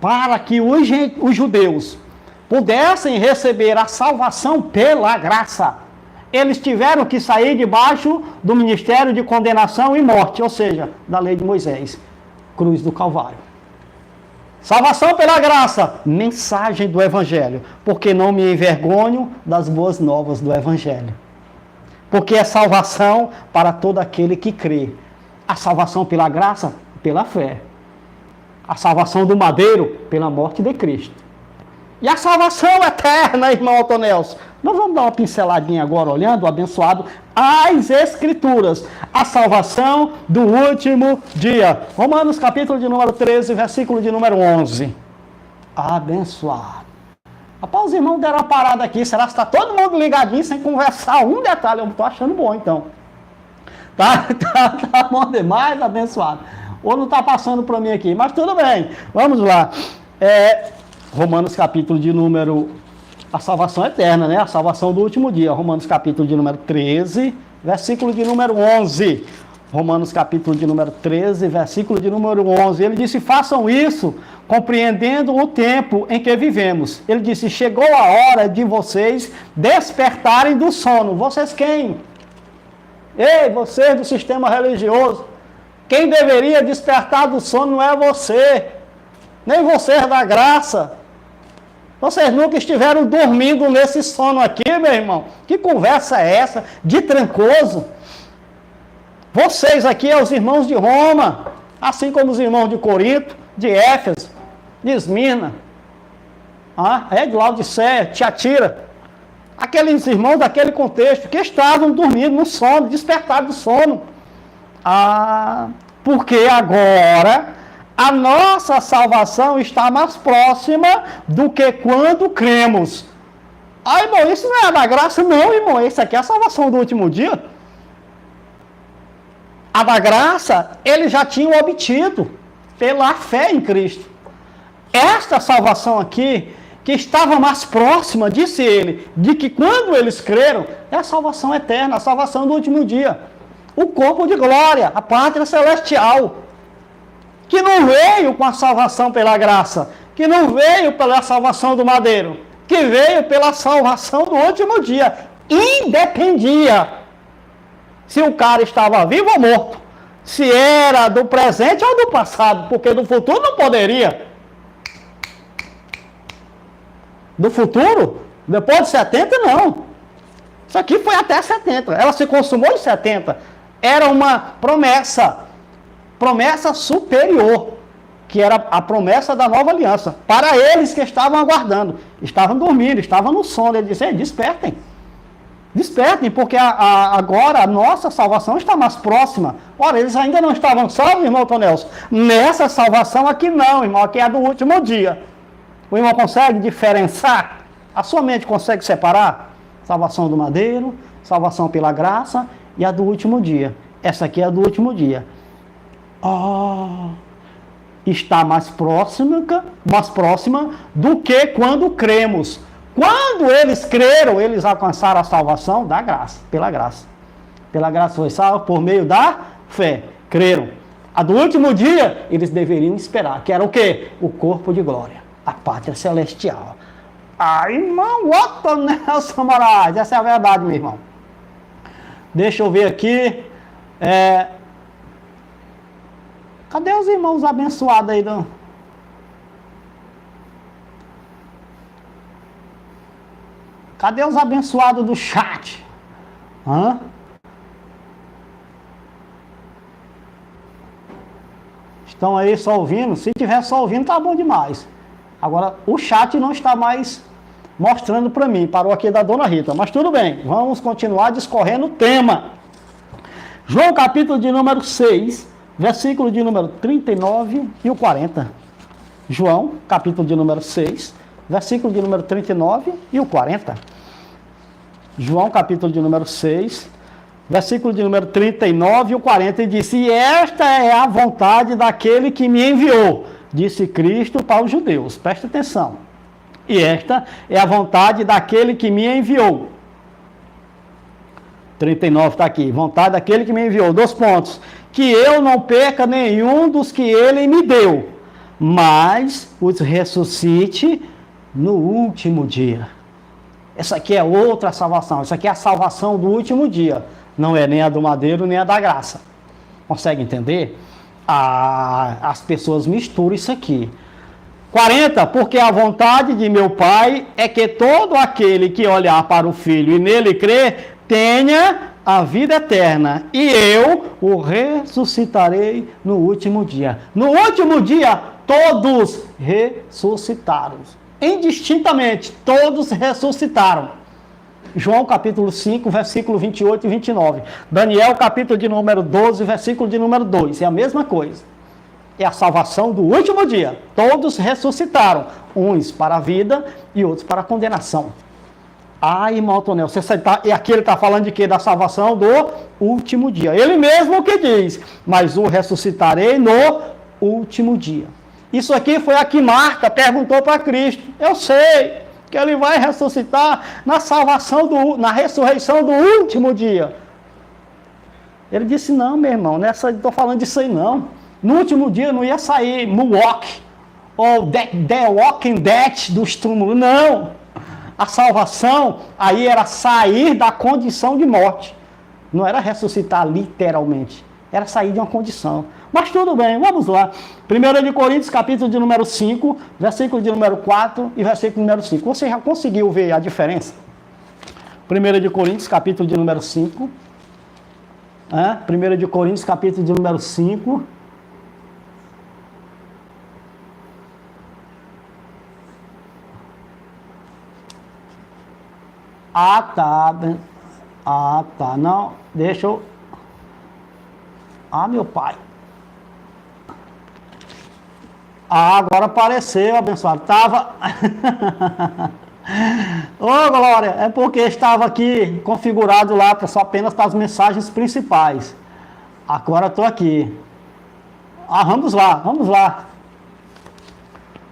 Para que os judeus pudessem receber a salvação pela graça, eles tiveram que sair debaixo do ministério de condenação e morte, ou seja, da lei de Moisés, cruz do Calvário. Salvação pela graça, mensagem do Evangelho, porque não me envergonho das boas novas do Evangelho, porque é salvação para todo aquele que crê. A salvação pela graça, pela fé. A salvação do madeiro, pela morte de Cristo. E a salvação eterna, irmão Altonelso. Nós vamos dar uma pinceladinha agora, olhando, abençoado, as Escrituras. A salvação do último dia. Romanos capítulo de número 13, versículo de número 11. Abençoado. Rapaz, os irmãos deram uma parada aqui. Será que está todo mundo ligadinho sem conversar? Um detalhe, eu estou achando bom então. Tá bom demais, abençoado. Ou não está passando para mim aqui, mas tudo bem. Vamos lá. Romanos capítulo de número... A salvação eterna, né? A salvação do último dia. Romanos capítulo de número 13, versículo de número 11. Romanos capítulo de número 13, versículo de número 11. Ele disse, façam isso, compreendendo o tempo em que vivemos. Ele disse, chegou a hora de vocês despertarem do sono. Vocês quem? Ei, vocês do sistema religioso. Quem deveria despertar do sono não é você, nem vocês da graça. Vocês nunca estiveram dormindo nesse sono aqui, meu irmão. Que conversa é essa? De trancoso. Vocês aqui são os irmãos de Roma, assim como os irmãos de Corinto, de Éfeso, de Esmirna, de Laodiceia, Tiatira. Aqueles irmãos daquele contexto que estavam dormindo no sono, despertados do sono. Porque agora a nossa salvação está mais próxima do que quando cremos. Irmão, isso não é da graça, não, irmão. Isso aqui é a salvação do último dia. A da graça, eles já tinham obtido pela fé em Cristo. Esta salvação aqui, que estava mais próxima, disse ele, de que quando eles creram, é a salvação eterna, a salvação do último dia. O corpo de glória, a pátria celestial, que não veio com a salvação pela graça, que não veio pela salvação do madeiro, que veio pela salvação do último dia. Independia se o cara estava vivo ou morto, se era do presente ou do passado, porque do futuro não poderia. Do futuro, depois de 70, não. Isso aqui foi até 70, ela se consumou em 70. Era uma promessa superior, que era a promessa da nova aliança, para eles que estavam aguardando, estavam dormindo, estavam no sono. Ele disse, despertem, porque agora a nossa salvação está mais próxima. Ora, eles ainda não estavam salvos, irmão Tonelson? Nessa salvação aqui não, irmão, aqui é do último dia. O irmão consegue diferenciar? A sua mente consegue separar? Salvação do madeiro, salvação pela graça e a do último dia. Essa aqui é a do último dia. Está mais próxima do que quando cremos. quando eles creram, eles alcançaram a salvação da graça, pela graça. Pela graça foi salvo por meio da fé. Creram. A do último dia, eles deveriam esperar, que era o quê? O corpo de glória, a pátria celestial. Ah, irmão, Otto Nelson Moraes, essa é a verdade, meu irmão. Deixa eu ver aqui. Cadê os irmãos abençoados aí? Cadê os abençoados do chat? Hã? Estão aí só ouvindo? Se tiver só ouvindo, tá bom demais. Agora, o chat não está mais mostrando para mim. Parou aqui da dona Rita. Mas tudo bem, vamos continuar discorrendo o tema. João capítulo de número 6, versículo de número 39 e o 40. João capítulo de número 6, versículo de número 39 e o 40. João capítulo de número 6, versículo de número 39 e o 40. E disse: e esta é a vontade daquele que me enviou, disse Cristo para os judeus. Presta atenção. E esta é a vontade daquele que me enviou. 39 está aqui. Vontade daquele que me enviou. 2 pontos. Que eu não perca nenhum dos que ele me deu, mas os ressuscite no último dia. Essa aqui é outra salvação. Essa aqui é a salvação do último dia. Não é nem a do madeiro, nem a da graça. Consegue entender? As pessoas misturam isso aqui. 40, porque a vontade de meu Pai é que todo aquele que olhar para o Filho e nele crer, tenha a vida eterna, e eu o ressuscitarei no último dia. No último dia, todos ressuscitaram. Indistintamente, todos ressuscitaram. João capítulo 5, versículo 28 e 29. Daniel capítulo de número 12, versículo de número 2. É a mesma coisa. É a salvação do último dia. Todos ressuscitaram, uns para a vida e outros para a condenação. Ah, irmão Tonel, e aqui ele está falando de quê? Da salvação do último dia. Ele mesmo que diz: mas o ressuscitarei no último dia. Isso aqui foi a que Marta perguntou para Cristo. Eu sei que ele vai ressuscitar na na ressurreição do último dia. Ele disse: não, meu irmão, não estou falando disso aí não. No último dia não ia sair Milwaukee ou The Walking Dead dos túmulos, não. A salvação aí era sair da condição de morte. Não era ressuscitar literalmente, era sair de uma condição. Mas tudo bem, vamos lá. 1 de Coríntios, capítulo de número 5, versículo de número 4 e versículo número 5. Você já conseguiu ver a diferença? 1 de Coríntios, capítulo de número 5. 1 de Coríntios, capítulo de número 5. tá. Não, deixa eu... meu pai. Agora apareceu, abençoado. Tava... Ô, Glória, é porque estava aqui configurado lá só apenas para as mensagens principais. Agora estou aqui. Vamos lá.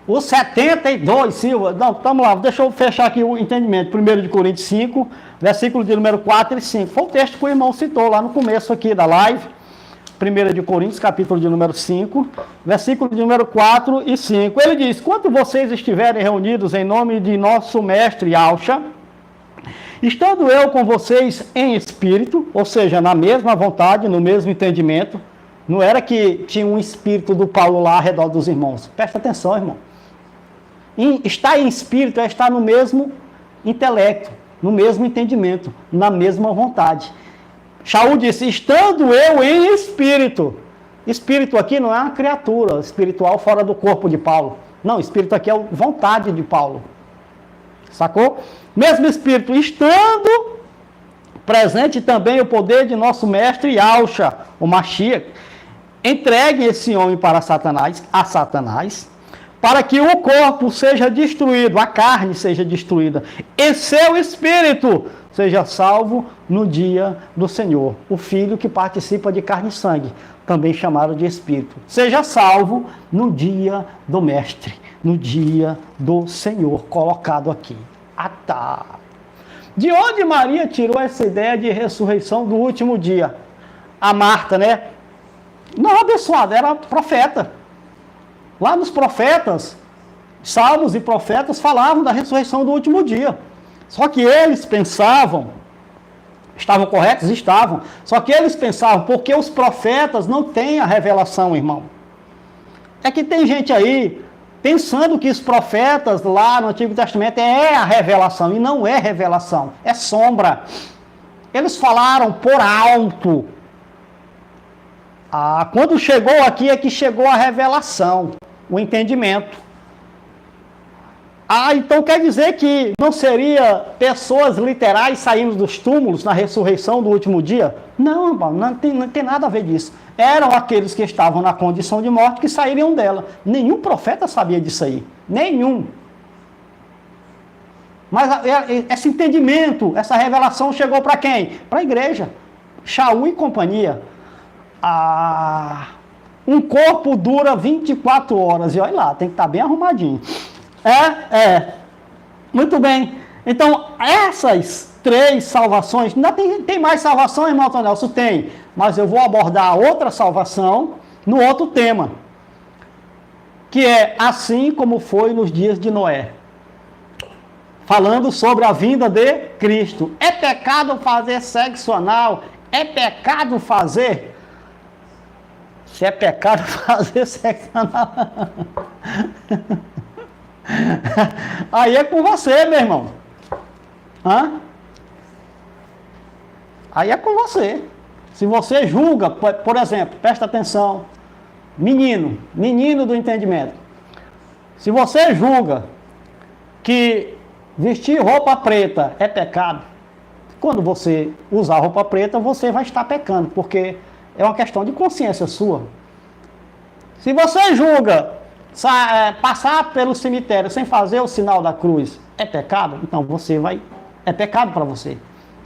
O 72, Silva, não, vamos lá, deixa eu fechar aqui o entendimento. 1 de Coríntios 5, versículo de número 4 e 5. Foi o texto que o irmão citou lá no começo aqui da live. 1 de Coríntios, capítulo de número 5, versículo de número 4 e 5. Ele diz: quando vocês estiverem reunidos em nome de nosso mestre Alcha, estando eu com vocês em espírito, ou seja, na mesma vontade, no mesmo entendimento, não era que tinha um espírito do Paulo lá ao redor dos irmãos. Presta atenção, irmão. Estar em espírito é estar no mesmo intelecto, no mesmo entendimento, na mesma vontade. Shaul disse: estando eu em espírito. Espírito aqui não é uma criatura espiritual fora do corpo de Paulo. Não, espírito aqui é a vontade de Paulo. Sacou? Mesmo espírito, estando presente também o poder de nosso mestre Alcha, o Mashiach. Entregue esse homem para Satanás, para que o corpo seja destruído, a carne seja destruída, e seu espírito seja salvo no dia do Senhor. O filho que participa de carne e sangue, também chamado de espírito, seja salvo no dia do mestre, no dia do Senhor, colocado aqui. Ah, tá. De onde Maria tirou essa ideia de ressurreição do último dia? A Marta, né? Não, abençoada, era profeta. Lá nos profetas, salmos e profetas falavam da ressurreição do último dia. Só que eles pensavam, estavam corretos? Estavam. Só que eles pensavam, porque os profetas não têm a revelação, irmão. É que tem gente aí pensando que os profetas lá no Antigo Testamento é a revelação, e não é revelação, é sombra. Eles falaram por alto. Quando chegou aqui é que chegou a revelação, o entendimento. Então quer dizer que não seria pessoas literais saindo dos túmulos na ressurreição do último dia? Não, não tem nada a ver disso. Eram aqueles que estavam na condição de morte que sairiam dela. Nenhum profeta sabia disso aí. Nenhum. Mas esse entendimento, essa revelação chegou para quem? Para a igreja. Shaul e companhia. Um corpo dura 24 horas. E olha lá, tem que estar bem arrumadinho. Muito bem. Então, essas 3 salvações, ainda tem mais salvação, irmão Tonelson? Tem. Mas eu vou abordar outra salvação no outro tema. Que é assim como foi nos dias de Noé. Falando sobre a vinda de Cristo. É pecado fazer sexo anal? É pecado fazer? Se é pecado fazer sexo anal... Aí é com você, meu irmão. Aí é com você. Se você julga, por exemplo, presta atenção, menino do entendimento. Se você julga que vestir roupa preta é pecado, quando você usar roupa preta, você vai estar pecando, porque é uma questão de consciência sua. Se você julga passar pelo cemitério sem fazer o sinal da cruz é pecado, então é pecado para você.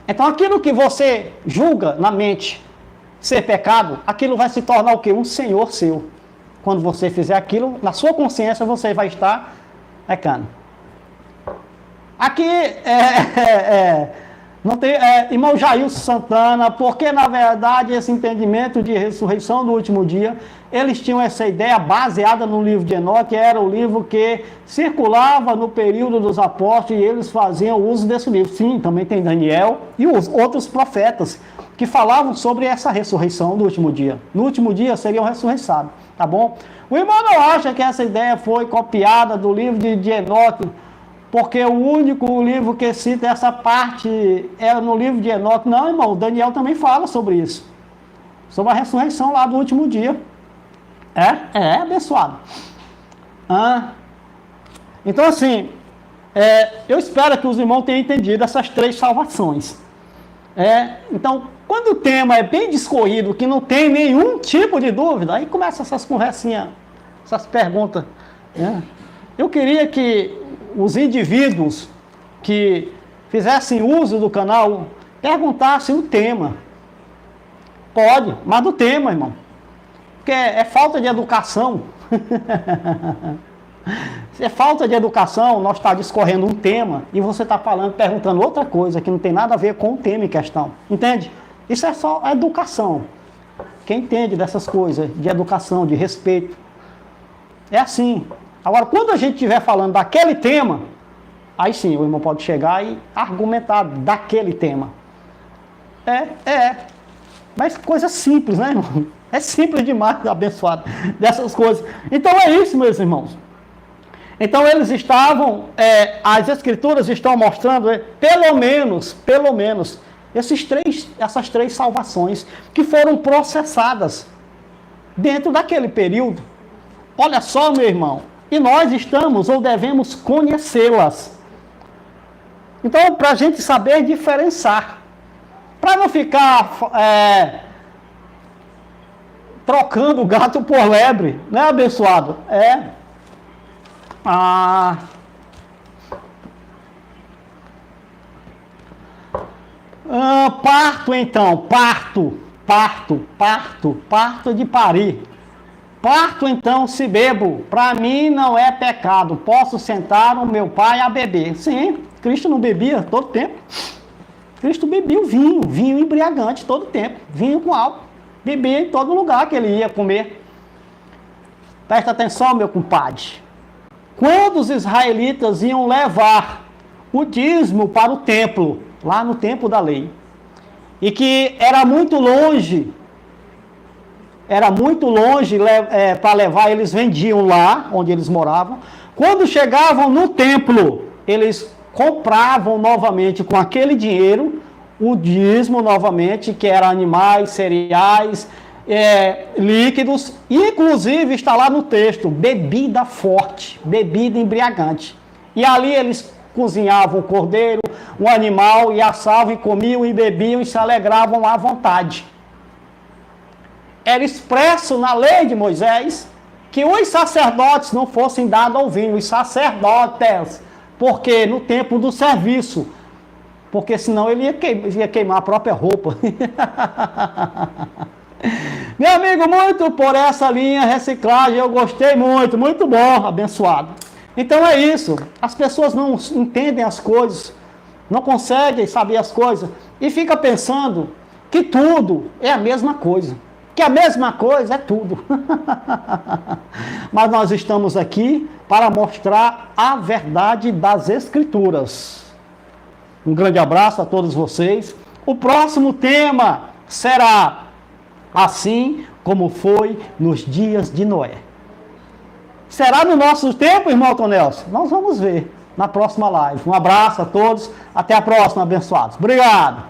Então aquilo que você julga na mente ser pecado, aquilo vai se tornar o quê? Um senhor seu. Quando você fizer aquilo, na sua consciência você vai estar pecando. Aqui não tem, irmão Jailson Santana, porque na verdade esse entendimento de ressurreição do último dia, eles tinham essa ideia baseada no livro de Enoque, era o livro que circulava no período dos apóstolos e eles faziam uso desse livro. Sim, também tem Daniel e os outros profetas que falavam sobre essa ressurreição do último dia. No último dia seriam ressurreiçados, tá bom? O irmão não acha que essa ideia foi copiada do livro de Enoque, porque o único livro que cita essa parte é no livro de Enoque. Não, irmão, Daniel também fala sobre isso. Sobre a ressurreição lá do último dia. Abençoado. Então, assim, eu espero que os irmãos tenham entendido essas 3 salvações. Então, quando o tema é bem discorrido, que não tem nenhum tipo de dúvida, aí começa essas conversinhas, essas perguntas. Eu queria que os indivíduos que fizessem uso do canal perguntassem o tema. Pode, mas do tema, irmão. Porque é falta de educação. Se é falta de educação, nós estamos discorrendo um tema e você está perguntando outra coisa que não tem nada a ver com o tema em questão. Entende? Isso é só a educação. Quem entende dessas coisas, de educação, de respeito, é assim. Agora, quando a gente estiver falando daquele tema, aí sim, o irmão pode chegar e argumentar daquele tema. Mas coisa simples, né, irmão? É simples demais, abençoado, dessas coisas. Então é isso, meus irmãos. Então eles estavam, as escrituras estão mostrando, pelo menos, essas 3 salvações que foram processadas dentro daquele período. Olha só, meu irmão, e nós estamos ou devemos conhecê-las. Então, para a gente saber diferenciar, para não ficar trocando gato por lebre, né, abençoado? Parto, então, parto de parir. Parto então se bebo, para mim não é pecado, posso sentar o meu pai a beber. Sim, Cristo não bebia todo tempo. Cristo bebia o vinho, vinho embriagante todo tempo, vinho com álcool. Bebia em todo lugar que ele ia comer. Presta atenção, meu compadre. Quando os israelitas iam levar o dízimo para o templo, lá no templo da lei, e que era muito longe para levar, eles vendiam lá, onde eles moravam. Quando chegavam no templo, eles compravam novamente com aquele dinheiro, o dízimo novamente, que era animais, cereais, líquidos, inclusive está lá no texto, bebida forte, bebida embriagante. E ali eles cozinhavam o cordeiro, o animal, e assavam, e comiam, e bebiam, e se alegravam à vontade. Era expresso na lei de Moisés que os sacerdotes não fossem dados ao vinho, os sacerdotes, porque no tempo do serviço, porque senão ele ia queimar a própria roupa. Meu amigo, muito por essa linha reciclagem, eu gostei muito, muito bom, abençoado. Então é isso, as pessoas não entendem as coisas, não conseguem saber as coisas, e fica pensando que tudo é a mesma coisa, que a mesma coisa é tudo. Mas nós estamos aqui para mostrar a verdade das Escrituras. Um grande abraço a todos vocês. O próximo tema será assim como foi nos dias de Noé. Será no nosso tempo, irmão Tonelson? Nós vamos ver na próxima live. Um abraço a todos. Até a próxima, abençoados. Obrigado.